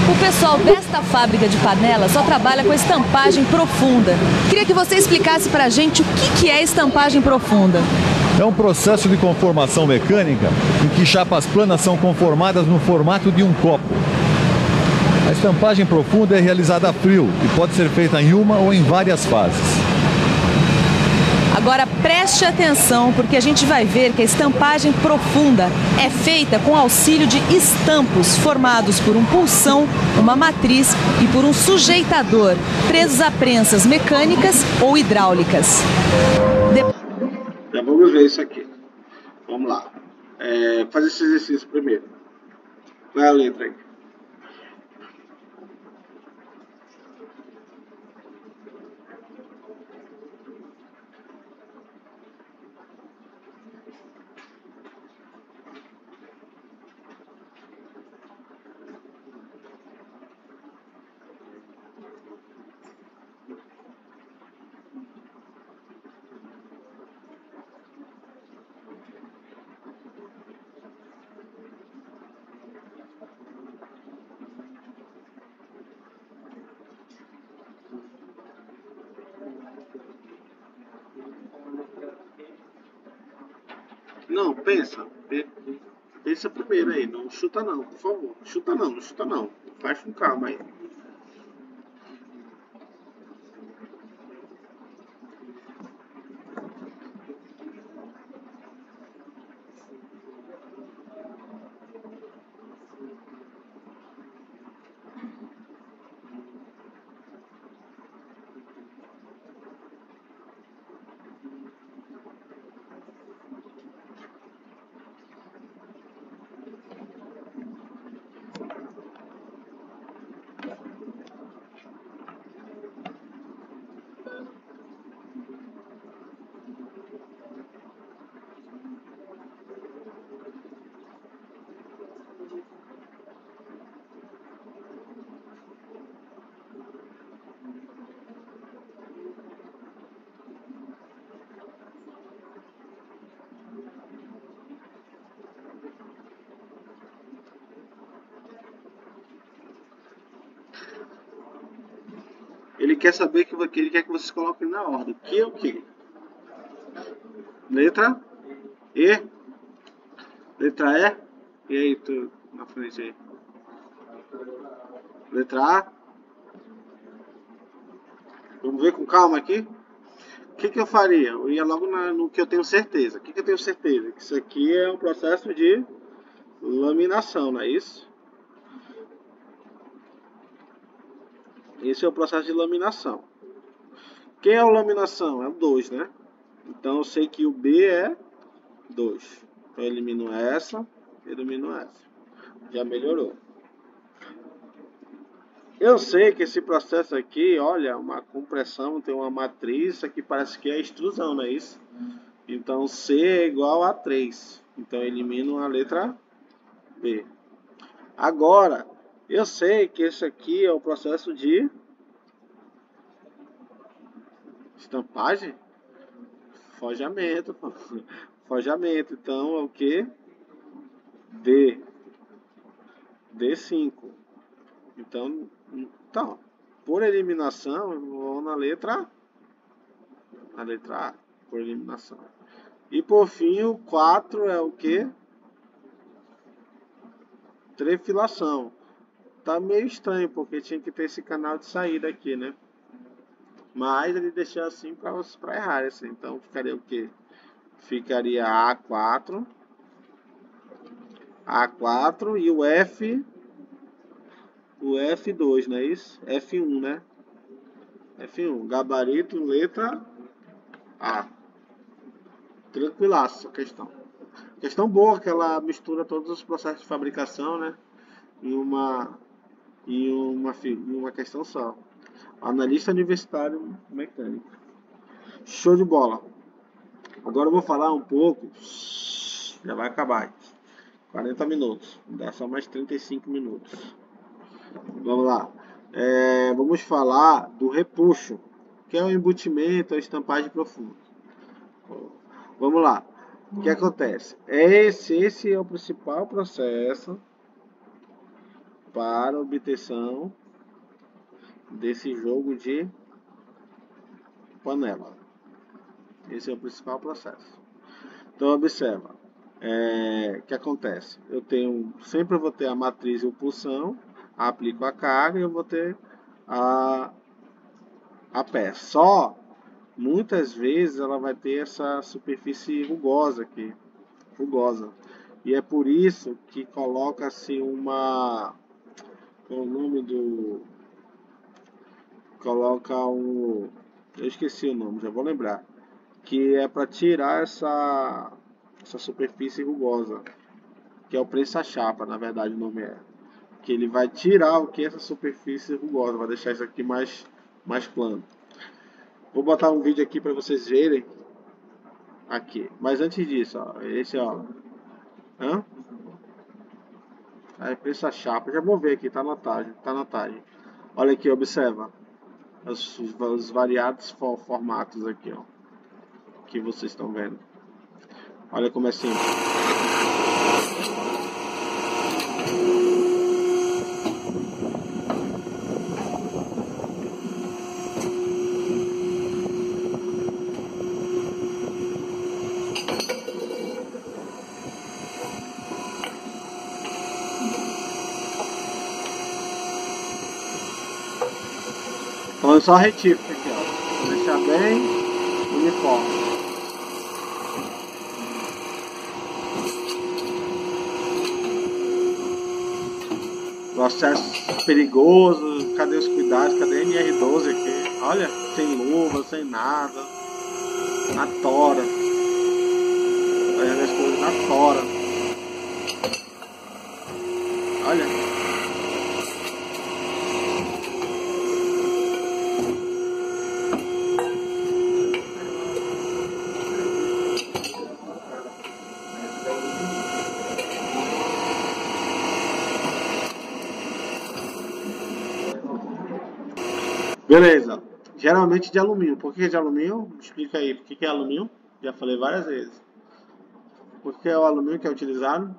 O pessoal desta fábrica de panelas só trabalha com estampagem profunda. Queria que você explicasse pra gente o que é estampagem profunda. É um processo de conformação mecânica em que chapas planas são conformadas no formato de um copo. A estampagem profunda é realizada a frio e pode ser feita em uma ou em várias fases. Agora preste atenção, porque a gente vai ver que a estampagem profunda é feita com auxílio de estampos formados por um pulsão, uma matriz e por um sujeitador, presos a prensas mecânicas ou hidráulicas. Já vamos ver isso aqui. Vamos lá. Fazer esse exercício primeiro. Qual é a letra aí? Não, pensa. Pensa primeiro aí. Não chuta não, por favor. Chuta não. Faz com calma aí. Ele quer saber que ele quer que vocês coloquem na ordem. Que é o quê? Letra E. Letra E. E aí, tu na frente aí. Letra A. Vamos ver com calma aqui. O que eu faria? Eu ia logo no que eu tenho certeza. O que eu tenho certeza? Que isso aqui é um processo de laminação, não é isso? Esse é o processo de laminação. Quem é o laminação? É o 2, né? Então eu sei que o B é 2. Então eu elimino essa. Já melhorou. Eu sei que esse processo aqui, olha, uma compressão, tem uma matriz, isso aqui parece que é extrusão, não é isso? Então C é igual a 3. Então eu elimino a letra B. Agora, eu sei que esse aqui é o processo de Estampagem? Forjamento, pô. Forjamento. Então é o que? D5. Então, por eliminação, eu vou na letra A, por eliminação. E por fim, o 4 é o que? Trefilação. Tá meio estranho, porque tinha que ter esse canal de saída aqui, né? Mas ele deixou assim para errar, assim. Então ficaria o que? Ficaria A4 e o F2, não é isso? F1, né? F1, gabarito, letra A. Tranquilaço a questão. Questão boa, que ela mistura todos os processos de fabricação, né? Em uma questão só. Analista universitário mecânico. Show de bola. Agora eu vou falar um pouco. Já vai acabar. 40 minutos. Dá só mais 35 minutos. Vamos lá. Vamos falar do repuxo, que é o embutimento, a estampagem profunda. Vamos lá. O que acontece? Esse é o principal processo para obtenção desse jogo de panela. Esse é o principal processo. Então observa. O que acontece? Sempre vou ter a matriz e a pulsão, aplico a carga e eu vou ter a peça. Só muitas vezes ela vai ter essa superfície rugosa aqui, e é por isso que coloca-se qual é o nome eu esqueci o nome, já vou lembrar, que é para tirar essa superfície rugosa, que é o prensa-chapa, na verdade o nome que ele vai tirar essa superfície rugosa, vai deixar isso aqui mais plano. Vou botar um vídeo aqui para vocês verem aqui. Mas antes disso, ó, Aí prensa-chapa, já vou ver aqui, tá na tagem. Olha aqui, observa os variados formatos aqui, ó, que vocês estão vendo. Olha como é simples. Então eu só retífico aqui, ó. Vou deixar bem uniforme. Processo perigoso. Cadê os cuidados? Cadê a NR12 aqui? Olha, sem luva, sem nada. Na tora. Olha as coisas na tora. Olha. Beleza, geralmente de alumínio. Por que é de alumínio? Explica aí, por que é alumínio? Já falei várias vezes. Por que é o alumínio que é utilizado?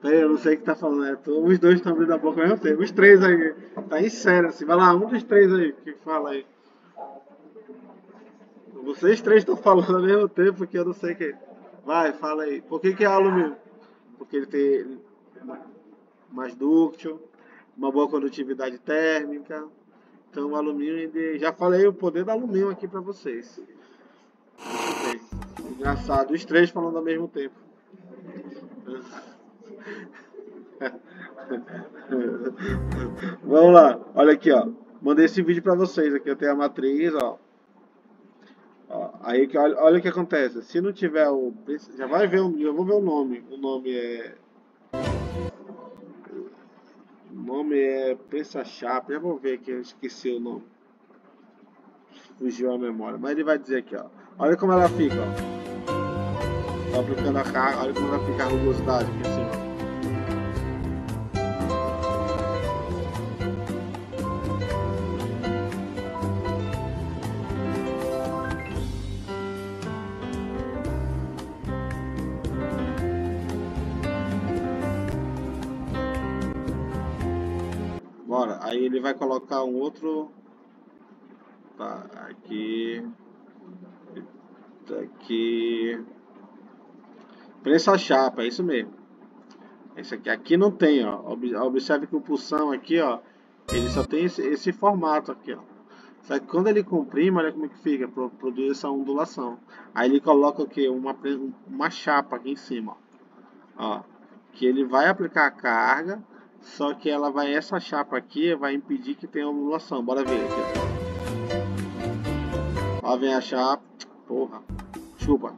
Eu não sei o que tá falando, né? Os dois estão abrindo a boca ao mesmo tempo. Os três aí, tá em sério assim. Vai lá, um dos três aí, que fala aí. Vocês três estão falando ao mesmo tempo que eu não sei o que. Vai, fala aí. Por que é alumínio? Porque ele tem mais dúctil, uma boa condutividade térmica. Então o alumínio, já falei o poder do alumínio aqui para vocês. Engraçado, os três falando ao mesmo tempo. Vamos lá, olha aqui, ó. Mandei esse vídeo para vocês. Aqui eu tenho a matriz, ó. Aí que olha o que acontece. Se não tiver já vai ver eu vou ver o nome. O nome é prensa-chapa. Já vou ver aqui, eu esqueci o nome. Fugiu a memória. Mas ele vai dizer aqui, ó. Olha como ela fica, ó. Tá aplicando a carga, olha como ela fica a rugosidade aqui em cima. Aí ele vai colocar um outro. Tá, aqui. Aqui. Prensa chapa, é isso mesmo. Esse aqui não tem, ó. Observe que o pulsão aqui, ó, ele só tem esse formato aqui, ó. Só que quando ele comprime, olha como é que fica, produz essa ondulação. Aí ele coloca o que? Uma chapa aqui em cima, ó. Que ele vai aplicar a carga, só que essa chapa aqui vai impedir que tenha ondulação. Bora ver aqui, ó. Ó, vem a chapa. Porra. Chupa.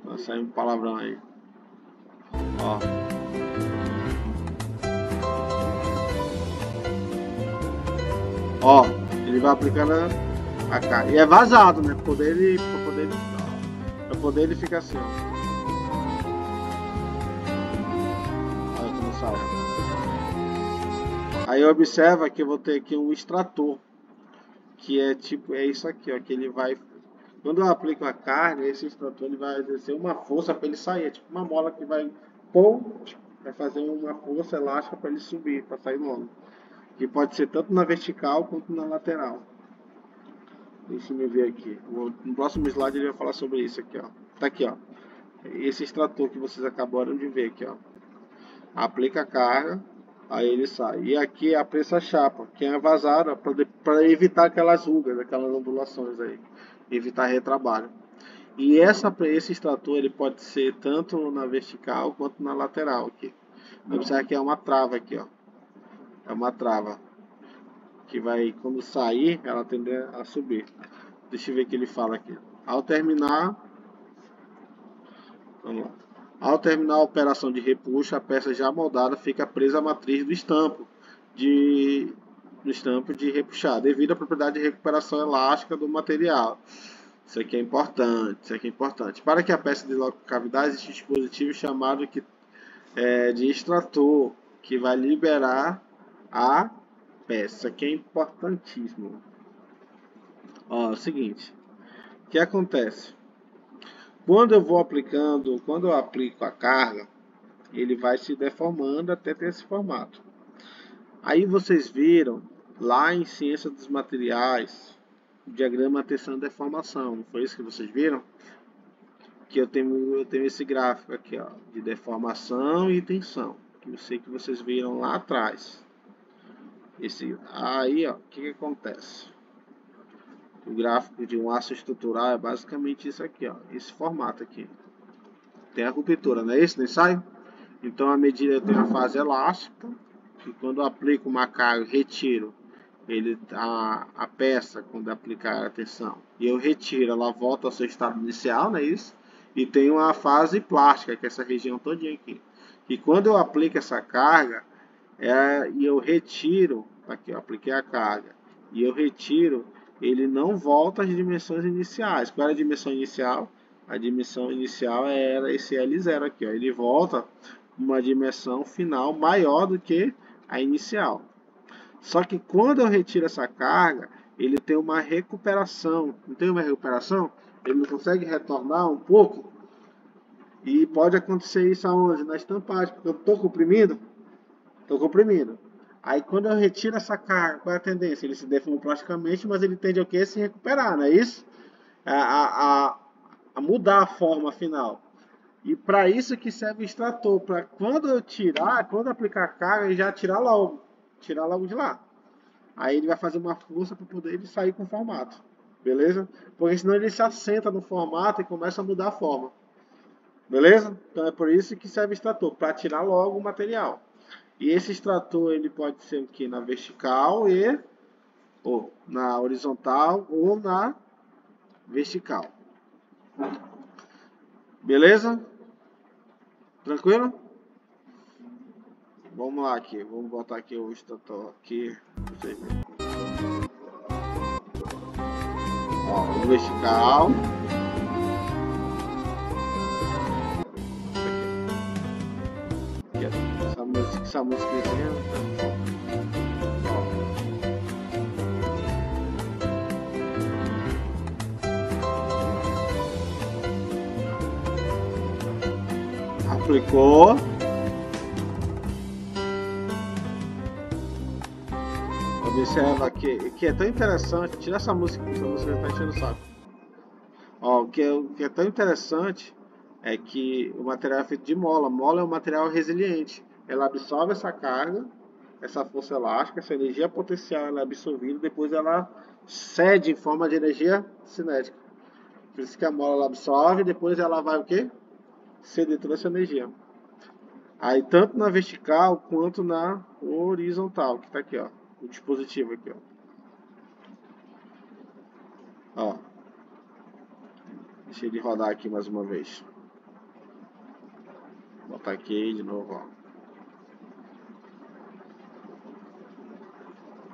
Vai sair um palavrão aí. Ó. Ó, ele vai aplicando a carga. E é vazado, né? Pra poder ele ficar assim, ó. Olha como sai. Aí observa que eu vou ter aqui um extrator. Que é tipo, é isso aqui, ó. Que ele vai... Quando eu aplico a carga, esse extrator ele vai exercer uma força para ele sair. É tipo uma mola que vai fazer uma força elástica para ele subir, para sair logo. Que pode ser tanto na vertical quanto na lateral. Deixa eu ver aqui. No próximo slide ele vai falar sobre isso aqui, ó. Tá aqui, ó. Esse extrator que vocês acabaram de ver aqui, ó. Aplica a carga, aí ele sai. E aqui é a prensa chapa, que é vazada para evitar aquelas rugas, aquelas ondulações aí. Evitar retrabalho. E esse extrator ele pode ser tanto na vertical quanto na lateral aqui. Observe que é uma trava aqui, ó. É uma trava que vai, quando sair, ela tende a subir. Deixa eu ver o que ele fala aqui. Ao terminar, vamos lá. Ao terminar a operação de repuxo, a peça já moldada fica presa à matriz do estampo de repuxar, devido à propriedade de recuperação elástica do material. Isso aqui é importante, isso aqui é importante. Para que a peça desloque cavidade, existe um dispositivo chamado de extrator, que vai liberar a peça. Isso aqui é importantíssimo. Ó, é o seguinte, o que acontece? Quando eu aplico a carga, ele vai se deformando até ter esse formato. Aí vocês viram lá em Ciência dos Materiais, o diagrama tensão e deformação. Não foi isso que vocês viram? Que eu tenho esse gráfico aqui, ó, de deformação e tensão. Que eu sei que vocês viram lá atrás. Aí, ó, o que acontece? O gráfico de um aço estrutural é basicamente isso aqui, ó, esse formato aqui. Tem a ruptura, não é isso? Nem sai? Então a medida tem a fase elástica, que quando eu aplico uma carga, retiro a peça, quando aplicar a tensão, e eu retiro, ela volta ao seu estado inicial, não é isso? E tem uma fase plástica, que é essa região todinha aqui. E quando eu aplico essa carga, e eu retiro, aqui eu apliquei a carga, e eu retiro, ele não volta às dimensões iniciais. Qual era a dimensão inicial? A dimensão inicial era esse L0 aqui, ó. Ele volta uma dimensão final maior do que a inicial. Só que quando eu retiro essa carga, ele tem uma recuperação. Não tem uma recuperação? Ele não consegue retornar um pouco? E pode acontecer isso aonde? Na estampagem, porque eu estou comprimindo. Estou comprimindo. Aí quando eu retiro essa carga, qual é a tendência? Ele se deforma plasticamente, mas ele tende ao que? Se recuperar, não é isso? A mudar a forma final. E para isso que serve o extrator, para quando eu aplicar a carga, ele já tirar logo de lá. Aí ele vai fazer uma força para poder ele sair com o formato, beleza? Porque senão ele se assenta no formato e começa a mudar a forma, beleza? Então é por isso que serve o extrator, para tirar logo o material. E esse extrator ele pode ser aqui na vertical ou na horizontal ou na vertical. Beleza? Tranquilo? Vamos lá aqui, vamos botar aqui o extrator aqui. Ó, o vertical. Essa música aplicou, Observa que é tão interessante. Tira essa música tá enchendo o saco. Ó, o que é tão interessante é que o material é feito de mola. Mola é um material resiliente. Ela absorve essa carga, essa força elástica, essa energia potencial ela é absorvida, depois ela cede em forma de energia cinética. Por isso que a mola ela absorve, depois ela vai o quê? Ceder toda essa energia. Aí tanto na vertical quanto na horizontal, que está aqui, ó, o dispositivo aqui, ó. Deixa ele rodar aqui mais uma vez. Vou botar aqui de novo,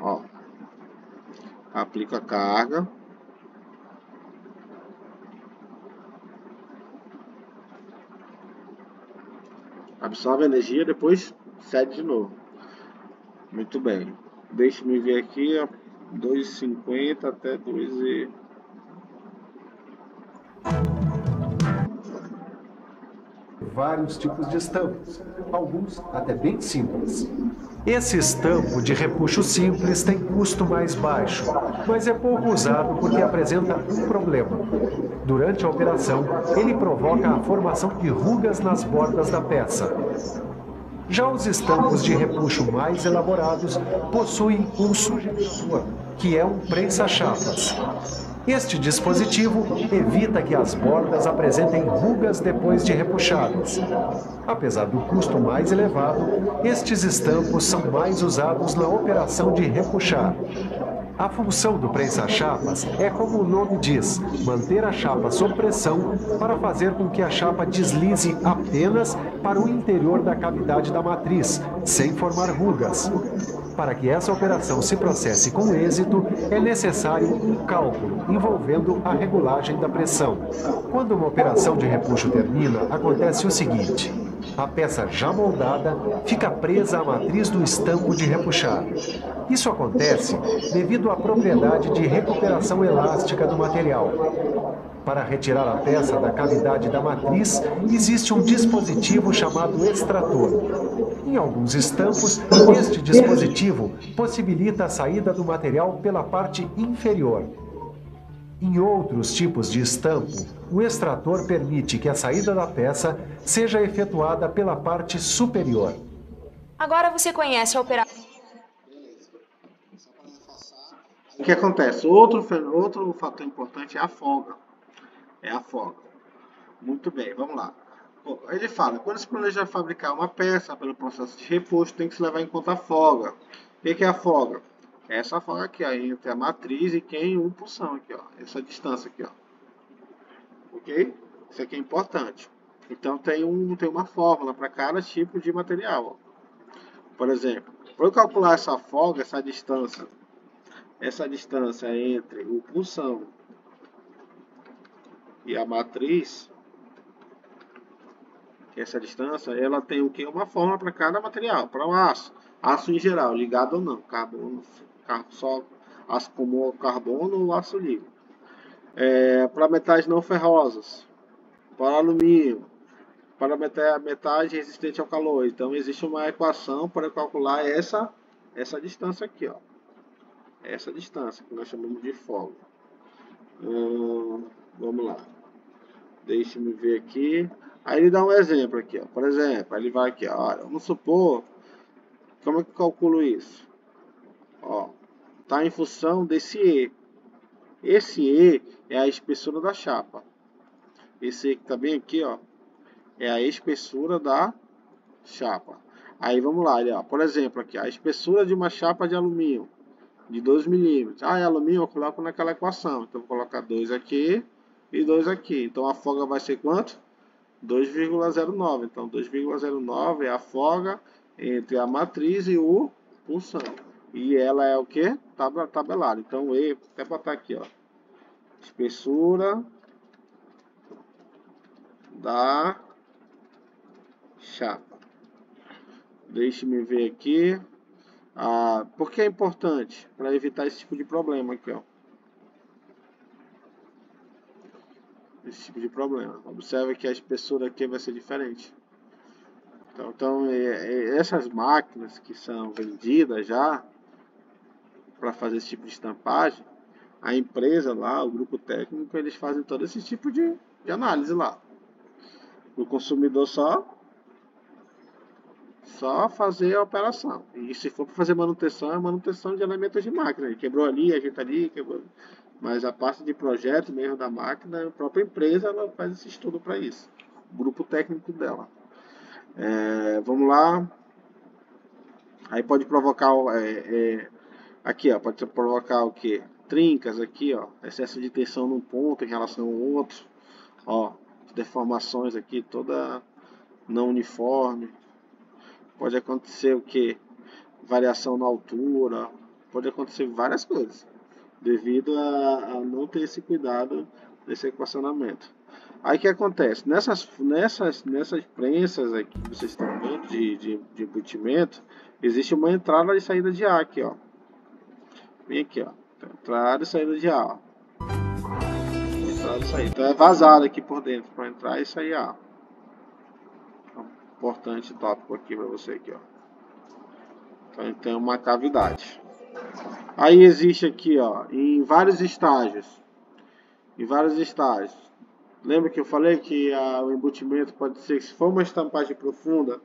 ó. Aplica a carga. Absorve a energia, depois cede de novo. Muito bem. Deixe-me ver aqui, 2,50 até 2 vários tipos de estampos, alguns até bem simples. Esse estampo de repuxo simples tem custo mais baixo, mas é pouco usado porque apresenta um problema. Durante a operação, ele provoca a formação de rugas nas bordas da peça. Já os estampos de repuxo mais elaborados possuem um sujeitador, que é um prensa-chapas. Este dispositivo evita que as bordas apresentem rugas depois de repuxadas. Apesar do custo mais elevado, estes estampos são mais usados na operação de repuxar. A função do prensa-chapas é, como o nome diz, manter a chapa sob pressão para fazer com que a chapa deslize apenas para o interior da cavidade da matriz, sem formar rugas. Para que essa operação se processe com êxito, é necessário um cálculo envolvendo a regulagem da pressão. Quando uma operação de repuxo termina, acontece o seguinte: a peça já moldada fica presa à matriz do estampo de repuxar. Isso acontece devido à propriedade de recuperação elástica do material. Para retirar a peça da cavidade da matriz, existe um dispositivo chamado extrator. Em alguns estampos, este dispositivo possibilita a saída do material pela parte inferior. Em outros tipos de estampo, o extrator permite que a saída da peça seja efetuada pela parte superior. Agora você conhece a operação. O que acontece? Outro fator importante é a folga. Muito bem, vamos lá. Ele fala, quando se planeja fabricar uma peça pelo processo de repuxo, tem que se levar em conta a folga. O que é a folga? Essa folga aqui, ó, entre a matriz e quem uma pulsão aqui, ó. Essa distância aqui, ó. Ok? Isso aqui é importante. Então tem uma fórmula para cada tipo de material. Ó. Por exemplo, para eu calcular essa folga, essa distância entre o pulsão e a matriz, essa distância, ela tem o que? Uma fórmula para cada material. Para o aço em geral, ligado ou não, carbono, só aço comum, carbono ou aço livre. Para metais não ferrosos, para alumínio, para metais resistentes ao calor. Então existe uma equação para calcular essa distância aqui, ó. Essa distância que nós chamamos de folga. Vamos lá. Deixa-me ver aqui. Aí ele dá um exemplo aqui, ó. Por exemplo, ele vai aqui, ó. Olha, vamos supor, como é que eu calculo isso? Ó, tá em função desse E. Esse E é a espessura da chapa. Esse E que tá bem aqui, ó, é a espessura da chapa. Aí vamos lá, ó. Por exemplo, aqui, a espessura de uma chapa de alumínio de 2 milímetros. É alumínio, eu coloco naquela equação. Então vou colocar 2 aqui e 2 aqui. Então a folga vai ser quanto? 2,09. Então 2,09 é a folga entre a matriz e o pulsão. E ela é o que? Tabelada. Então E, até botar aqui, ó. Espessura da chapa. Deixe-me ver aqui. Por que é importante? Para evitar esse tipo de problema aqui, ó. Esse tipo de problema. Observe que a espessura aqui vai ser diferente. Então essas máquinas que são vendidas já, para fazer esse tipo de estampagem, a empresa lá, o grupo técnico, eles fazem todo esse tipo de análise lá. O consumidor só fazer a operação. E se for para fazer manutenção, é manutenção de elementos de máquina. Ele quebrou ali, ajeita ali, quebrou. Mas a parte de projeto mesmo da máquina, a própria empresa ela faz esse estudo para isso. O grupo técnico dela. Vamos lá. Aí pode provocar aqui, ó, pode provocar o que? Trincas aqui, ó, excesso de tensão num ponto em relação ao outro, ó, deformações aqui toda não uniforme. Pode acontecer o que? Variação na altura, pode acontecer várias coisas devido a não ter esse cuidado desse equacionamento. Aí o que acontece? Nessas prensas aqui que vocês estão vendo de embutimento, existe uma entrada e saída de ar aqui, ó. Vem aqui, ó. Entrada e saída de ar, ó. Entrada e saída. Então é vazado aqui por dentro para entrar e sair ar. Importante tópico aqui para você aqui, ó. Então tem uma cavidade. Aí existe aqui, ó, em vários estágios. Lembra que eu falei que o embutimento pode ser, se for uma estampagem profunda,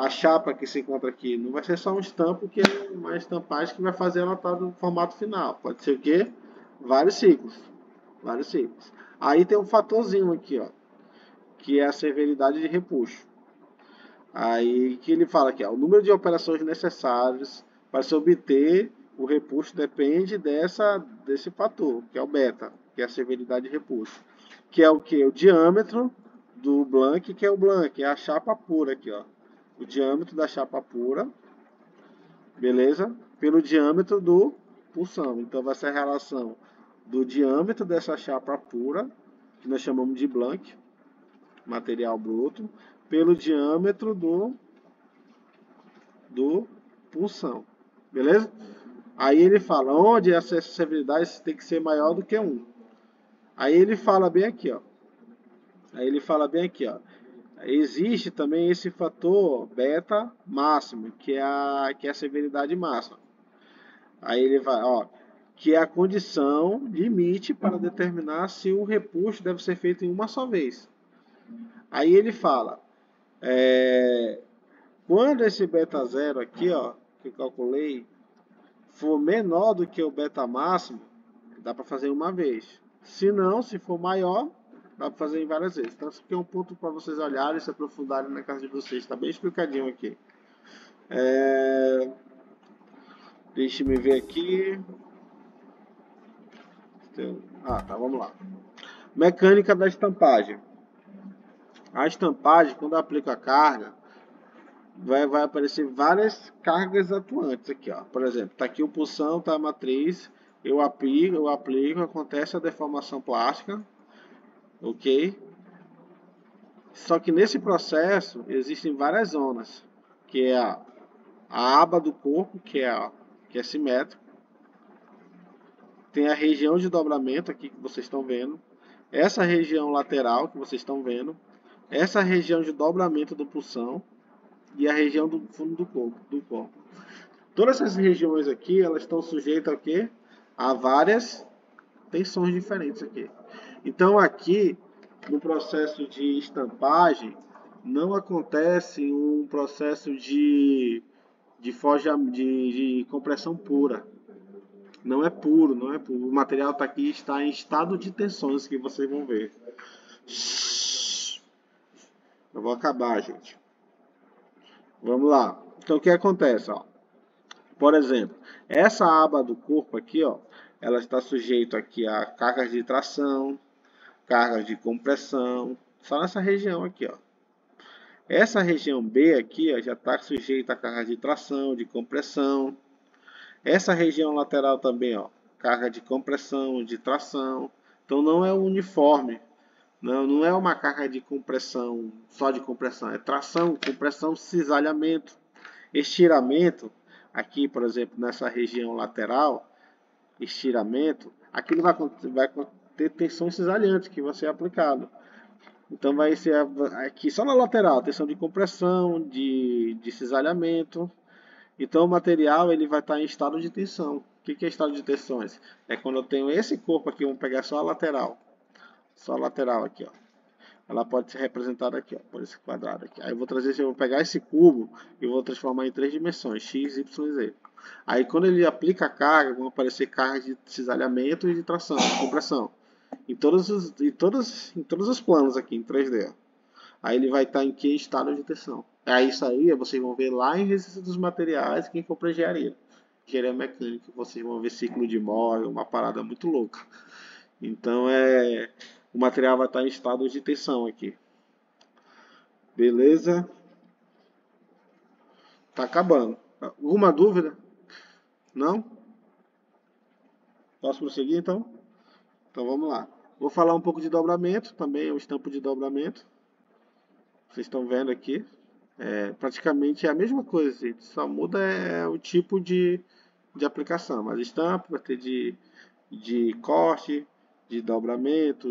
a chapa que se encontra aqui não vai ser só um estampo, que é uma estampagem que vai fazer ela estar no formato final. Pode ser o quê? Vários ciclos. Aí tem um fatorzinho aqui, ó, que é a severidade de repuxo. Aí que ele fala aqui, ó, o número de operações necessárias para se obter o repuxo depende desse fator, que é o beta, que é a severidade de repuxo. Que é o que? O diâmetro do blank, que é o blank, é a chapa pura aqui, ó. O diâmetro da chapa pura, beleza? Pelo diâmetro do pulsão. Então vai ser a relação do diâmetro dessa chapa pura, que nós chamamos de blank, material bruto, pelo diâmetro do pulsão, beleza? Aí ele fala onde essa severidade tem que ser maior do que 1. Aí ele fala bem aqui, ó. Existe também esse fator beta máximo, que é a severidade máxima. Aí ele vai, ó, que é a condição limite para determinar se o repuxo deve ser feito em uma só vez. Aí ele fala, quando esse beta zero aqui, ó, que eu calculei, for menor do que o beta máximo, dá para fazer uma vez. Se não, se for maior, dá para fazer em várias vezes. Então, isso aqui é um ponto para vocês olharem e se aprofundarem na casa de vocês. Está bem explicadinho aqui. Deixa eu ver aqui. Tá, vamos lá. Mecânica da estampagem. A estampagem, quando aplica a carga, vai aparecer várias cargas atuantes aqui, ó. Por exemplo, tá aqui o pulsão, tá a matriz. Eu aplico, acontece a deformação plástica, ok? Só que nesse processo existem várias zonas, que é a aba do corpo, que é simétrico. Tem a região de dobramento aqui que vocês estão vendo. Essa região lateral que vocês estão vendo. Essa região de dobramento do pulsão. E a região do fundo do corpo. Todas essas regiões aqui, elas estão sujeitas a quê? A várias tensões diferentes aqui. Então aqui, no processo de estampagem, não acontece um processo de compressão pura. Não é puro. O material está em estado de tensões, que vocês vão ver. Eu vou acabar, gente. Vamos lá. Então o que acontece, ó? Por exemplo, essa aba do corpo aqui, ó, ela está sujeita aqui a cargas de tração, cargas de compressão, só nessa região aqui, ó. Essa região B aqui, ó, já está sujeita a cargas de tração, de compressão. Essa região lateral também, ó, carga de compressão, de tração. Então não é uniforme. Não é uma carga de compressão, só de compressão. É tração, compressão, cisalhamento, estiramento. Aqui, por exemplo, nessa região lateral, estiramento, aqui vai ter tensão cisalhante que vai ser aplicado. Então vai ser aqui só na lateral, tensão de compressão, de cisalhamento. Então o material ele vai estar em estado de tensão. O que é estado de tensões? É quando eu tenho esse corpo aqui, vamos pegar só a lateral. Só a lateral aqui, ó. Ela pode ser representada aqui, ó, por esse quadrado aqui. Aí eu vou pegar esse cubo e vou transformar em 3 dimensões, x, y, z. Aí quando ele aplica a carga, vão aparecer cargas de cisalhamento e de tração, de compressão. Em todos os planos aqui, em 3D. Ó. Aí ele vai estar em que estado de tensão. Aí isso aí vocês vão ver lá em resistência dos materiais, quem for para engenharia. Engenharia mecânica, vocês vão ver ciclo de Moore, uma parada muito louca. Então o material vai estar em estado de tensão aqui. Beleza? Tá acabando. Alguma dúvida? Não? Posso prosseguir então? Então vamos lá. Vou falar um pouco de dobramento, também é um estampo de dobramento. Vocês estão vendo aqui. Praticamente é a mesma coisa, gente. Só muda o tipo de aplicação. Mas estampa vai ter de corte, de dobramento,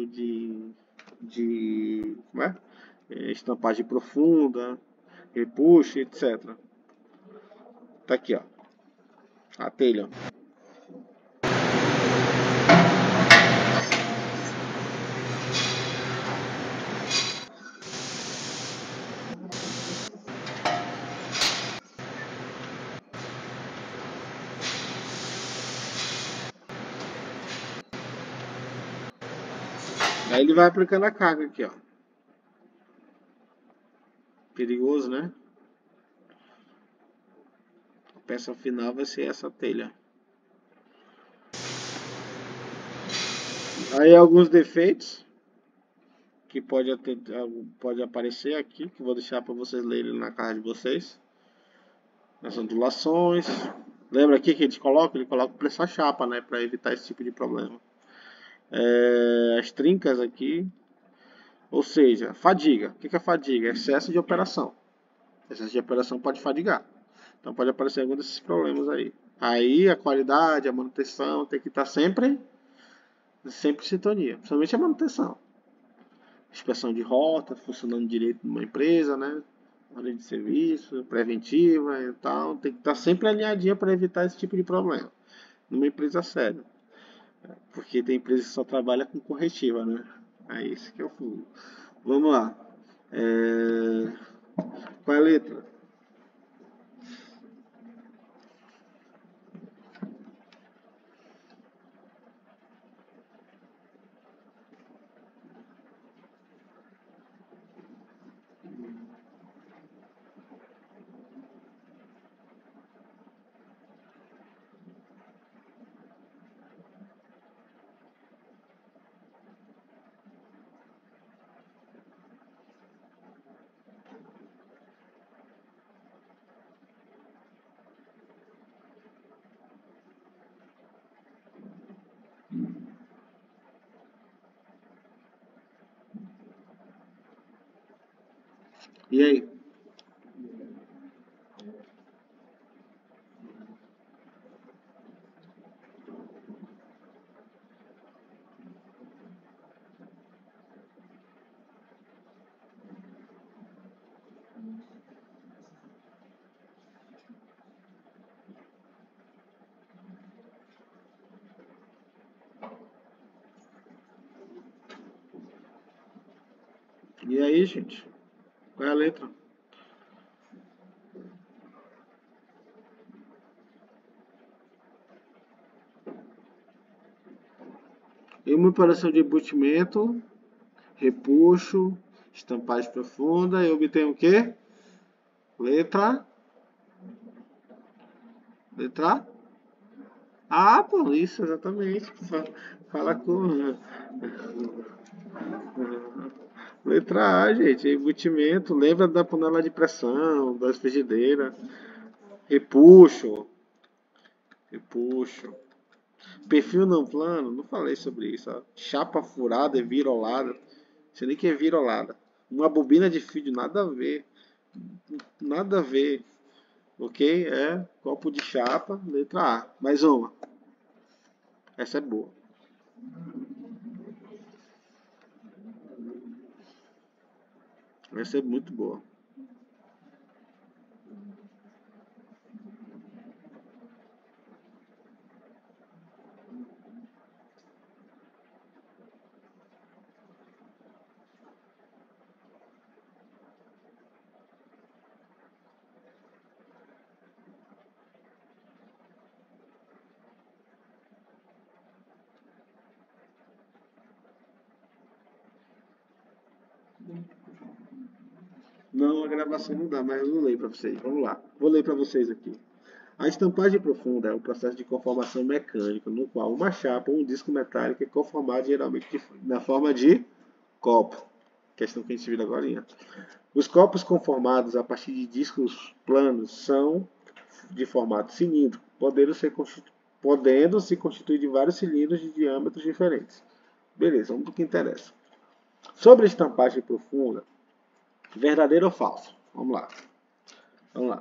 como é? Estampagem profunda, repuxo, etc. Tá aqui, ó. A telha. Aí ele vai aplicando a carga aqui, ó. Perigoso, né? A peça final vai ser essa telha. Aí alguns defeitos que pode aparecer aqui, que vou deixar para vocês lerem na casa de vocês. As ondulações. Lembra aqui que a gente coloca? Ele coloca o preço a chapa, né? Para evitar esse tipo de problema. As trincas aqui. Ou seja, fadiga. O que é fadiga? Excesso de operação. Excesso de operação pode fadigar. Então pode aparecer algum desses problemas aí. Aí a qualidade, a manutenção tem que estar sempre em sintonia. Principalmente a manutenção. Inspeção de rota, funcionando direito numa empresa, né? Ordem de serviço, preventiva e tal. Tem que estar sempre alinhadinha para evitar esse tipo de problema. Numa empresa séria. Porque tem empresa que só trabalha com corretiva, né? É isso que é o fundo. Vamos lá. Qual é a letra? E aí? E aí, gente? Qual é a letra? Em uma operação de embutimento, repuxo, estampagem profunda, eu obtenho o quê? Letra A, pô, isso, exatamente. Fala com... Letra A, gente, embutimento, lembra da panela de pressão, das frigideiras. Repuxo. Perfil não plano, não falei sobre isso. Ó. Chapa furada e virolada. Não sei nem que é virolada. Uma bobina de fio, nada a ver. Nada a ver. Ok? Copo de chapa, letra A. Mais uma. Essa é boa. Essa é muito boa. Não, a gravação não dá, mas eu vou ler para vocês. Vamos lá. Vou ler para vocês aqui. A estampagem profunda é um processo de conformação mecânica, no qual uma chapa ou um disco metálico é conformado geralmente na forma de copo. Questão que a gente viu agora. Os copos conformados a partir de discos planos são de formato cilíndrico, podendo se constituir de vários cilindros de diâmetros diferentes. Beleza, vamos para o que interessa. Sobre a estampagem profunda, verdadeiro ou falso? Vamos lá.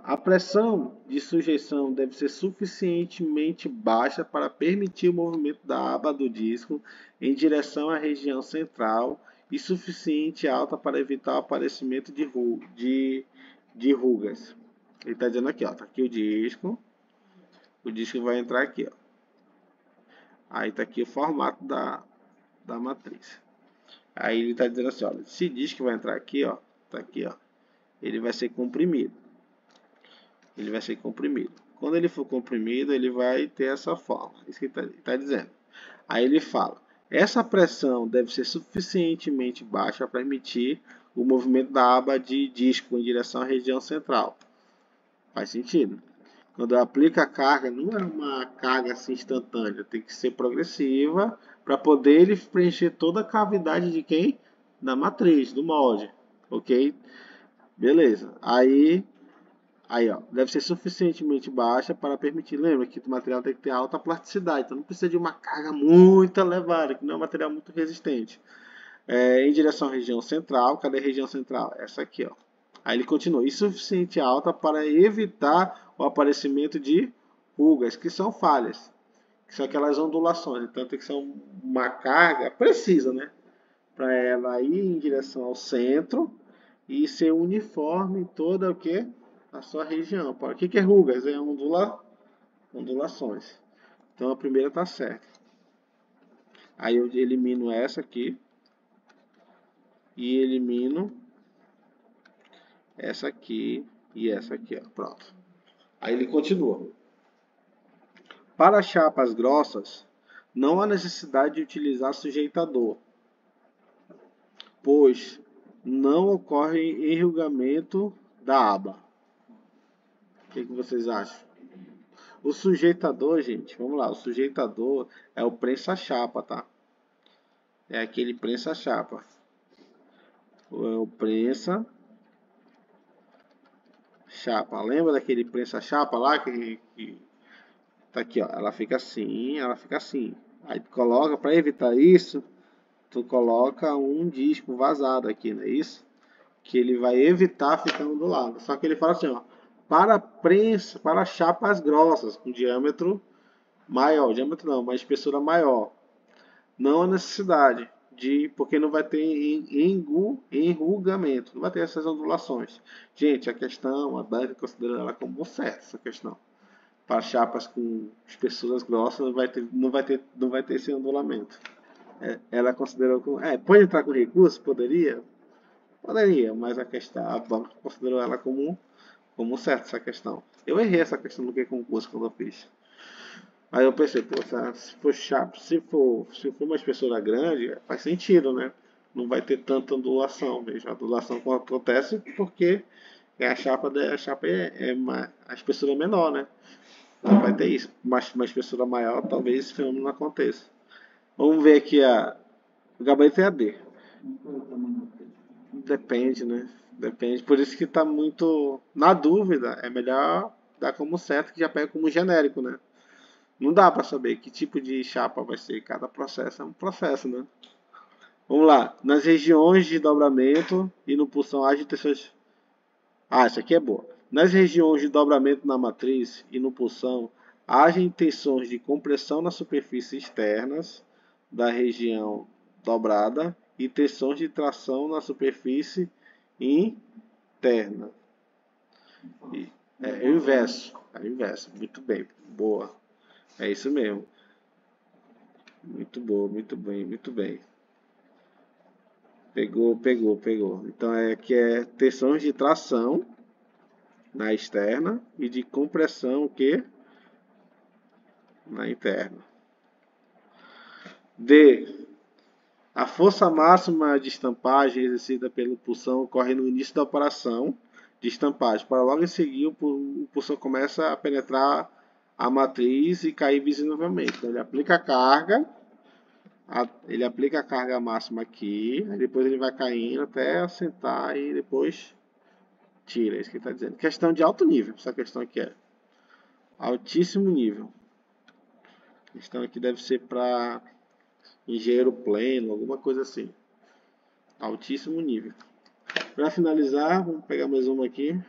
A pressão de sujeição deve ser suficientemente baixa para permitir o movimento da aba do disco em direção à região central e suficiente alta para evitar o aparecimento de rugas. Ele está dizendo aqui, ó, tá aqui o disco vai entrar aqui, ó. Aí está aqui o formato da matriz. Aí ele está dizendo assim, olha, esse disco vai entrar aqui, ó, tá aqui, ó, ele vai ser comprimido. Quando ele for comprimido, ele vai ter essa forma. Isso que ele está dizendo. Aí ele fala, essa pressão deve ser suficientemente baixa para permitir o movimento da aba de disco em direção à região central. Faz sentido? Quando aplica a carga, não é uma carga assim instantânea, tem que ser progressiva para poder ele preencher toda a cavidade de quem? Da matriz, do molde. Ok? Beleza. Aí ó, deve ser suficientemente baixa para permitir. Lembra que o material tem que ter alta plasticidade, então não precisa de uma carga muito elevada, que não é um material muito resistente. Em direção à região central, cadê a região central? Essa aqui, ó. Aí ele continua, insuficiente alta para evitar o aparecimento de rugas, que são falhas, que são aquelas ondulações. Então tem que ser uma carga precisa, né? Para ela ir em direção ao centro e ser uniforme em toda o que? A sua região. O que é rugas? É ondulações. Então a primeira está certa. Aí eu elimino essa aqui. E elimino essa aqui e essa aqui. Ó. Pronto. Aí ele continua. Para chapas grossas, não há necessidade de utilizar sujeitador, pois não ocorre enrugamento da aba. O que vocês acham? O sujeitador, gente, vamos lá, o sujeitador é o prensa-chapa, tá? É aquele prensa-chapa. É o prensa-chapa. Lembra daquele prensa-chapa lá que tá aqui, ó? Ela fica assim, Aí tu coloca, para evitar isso, tu coloca um disco vazado aqui, não é isso? Que ele vai evitar ficando do lado. Só que ele fala assim, ó. Para chapas grossas, com diâmetro maior, uma espessura maior. Não há necessidade porque não vai ter enrugamento, não vai ter essas ondulações. Gente, a banca considera ela como certa, essa questão. Para chapas com espessuras grossas, não vai ter esse ondulamento. Ela considerou como... pode entrar com recurso? Poderia, mas a banca considerou ela como certo essa questão. Eu errei essa questão do que concurso quando eu fiz. Aí eu pensei, se for chapa, se for uma espessura grande, faz sentido, né? Não vai ter tanta ondulação mesmo. A ondulação acontece porque a espessura é menor, né? Não vai ter isso. Mas uma espessura maior, talvez esse fenômeno não aconteça. Vamos ver aqui o gabarito é AD. Depende, né? Depende. Por isso que está muito na dúvida. É melhor dar como certo que já pega como genérico, né? Não dá para saber que tipo de chapa vai ser. Cada processo é um processo, né? Vamos lá. Nas regiões de dobramento e no pulsão agem tensões... essa aqui é boa. Nas regiões de dobramento na matriz e no pulsão, agem tensões de compressão nas superfícies externas da região dobrada e tensões de tração na superfície interna. É o inverso. Muito bem. Boa. É isso mesmo. Muito boa, muito bem. Pegou. Então aqui é tensões de tração na externa e de compressão na interna. D. A força máxima de estampagem exercida pelo pulsão ocorre no início da operação de estampagem. Para logo em seguida, o pulsão começa a penetrar a matriz e cair visivelmente. Então, ele aplica a carga máxima aqui, aí depois ele vai caindo até assentar e depois tira. É isso que ele está dizendo. Questão de alto nível. Essa questão aqui é altíssimo nível. A questão aqui deve ser para engenheiro pleno, alguma coisa assim. Altíssimo nível. Para finalizar, vamos pegar mais uma aqui.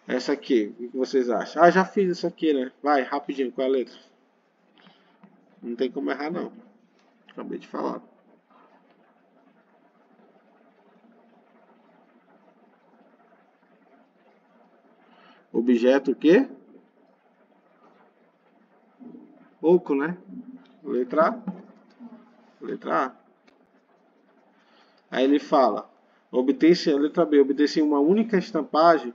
Essa aqui, o que vocês acham? Ah, já fiz isso aqui, né? Vai, rapidinho, qual é a letra? Não tem como errar, não. Acabei de falar. Objeto o quê? Oco, né? Letra A. Letra A. Aí ele fala, obtém-se, a letra B, obtém-se uma única estampagem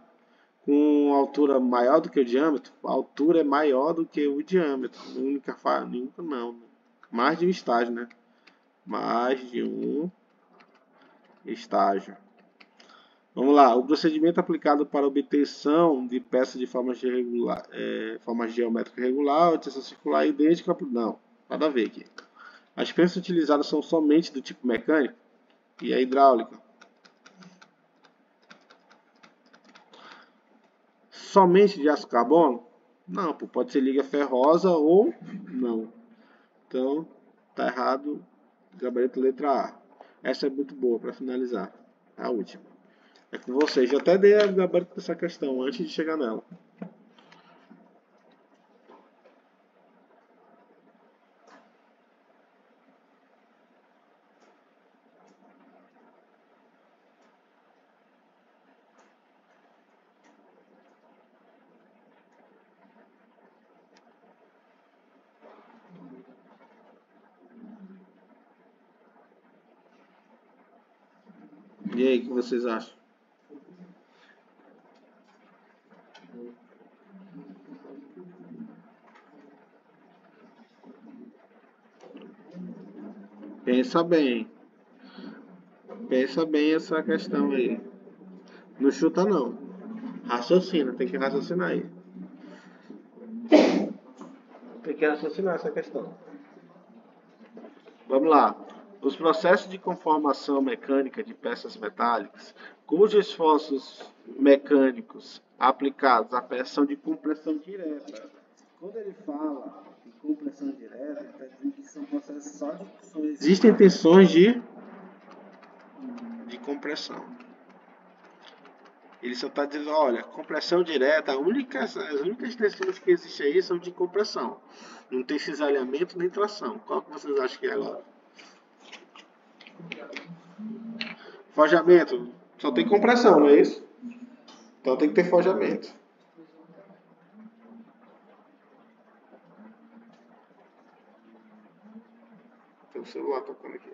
com altura maior do que o diâmetro. A altura é maior do que o diâmetro. Única não. Mais de um estágio, né? Mais de um estágio. Vamos lá. O procedimento aplicado para obtenção de peças de forma geométrica regular, obtenção circular idêntica. Não, nada a ver aqui. As peças utilizadas são somente do tipo mecânico e a hidráulica. Somente de aço carbono? Não, pode ser liga ferrosa ou não. Então, tá errado. Gabarito letra A. Essa é muito boa para finalizar. A última. É com vocês. Já até dei a gabarito dessa questão antes de chegar nela. E aí, o que vocês acham? Pensa bem. Pensa bem essa questão aí. Não chuta não. Raciocina, tem que raciocinar aí. Tem que raciocinar essa questão. Vamos lá. Os processos de conformação mecânica de peças metálicas, cujos esforços mecânicos aplicados à pressão de compressão direta. Quando ele fala de compressão direta, ele está dizendo que são processos só de... Existem tensões de compressão. Ele só está dizendo, olha, compressão direta, as únicas tensões que existem aí são de compressão. Não tem cisalhamento nem tração. Qual que vocês acham que é agora? Forjamento. Só tem compressão, não é isso? Então tem que ter forjamento. Tem o celular tocando aqui.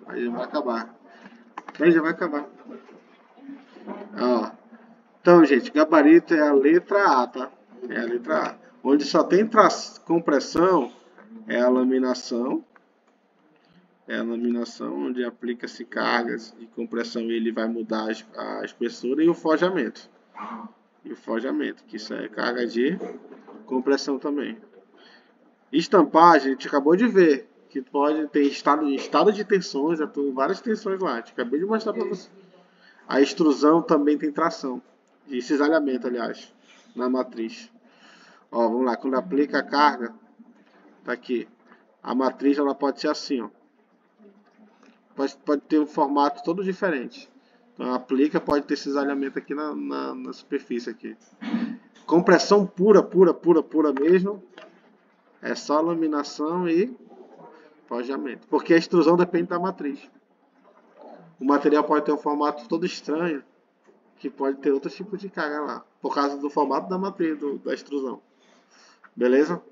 Aí já vai acabar. Ó. Então, gente, gabarito é a letra A, tá? É a letra A. Onde só tem compressão é a laminação. É a laminação, onde aplica-se cargas de compressão e ele vai mudar a espessura. E o forjamento. Que isso é carga de compressão também. Estampagem, a gente acabou de ver que pode ter estado de tensões, várias tensões lá. A gente acabei de mostrar para você. A extrusão também tem tração. De cisalhamento, aliás, na matriz. Ó, vamos lá. Quando aplica a carga, tá aqui. A matriz ela pode ser assim, ó. Pode ter um formato todo diferente. Então aplica, pode ter cisalhamento aqui na superfície aqui. Compressão pura mesmo. É só laminação e forjamento. Porque a extrusão depende da matriz. O material pode ter um formato todo estranho, que pode ter outros tipos de carga lá, por causa do formato da matriz, da extrusão. Beleza?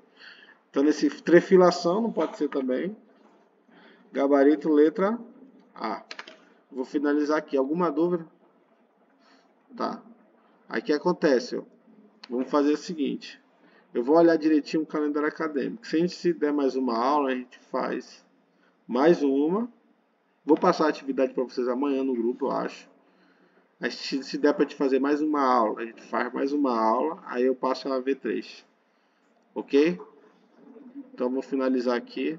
Então, nesse trefilação não pode ser também. Gabarito, letra A. Vou finalizar aqui. Alguma dúvida? Tá. Aí o que acontece? Ó? Vamos fazer o seguinte. Eu vou olhar direitinho o calendário acadêmico. Se a gente der mais uma aula, a gente faz mais uma. Vou passar a atividade para vocês amanhã no grupo, eu acho. Aí, se der para te fazer mais uma aula, a gente faz mais uma aula. Aí eu passo a V3. Ok? Então, vou finalizar aqui.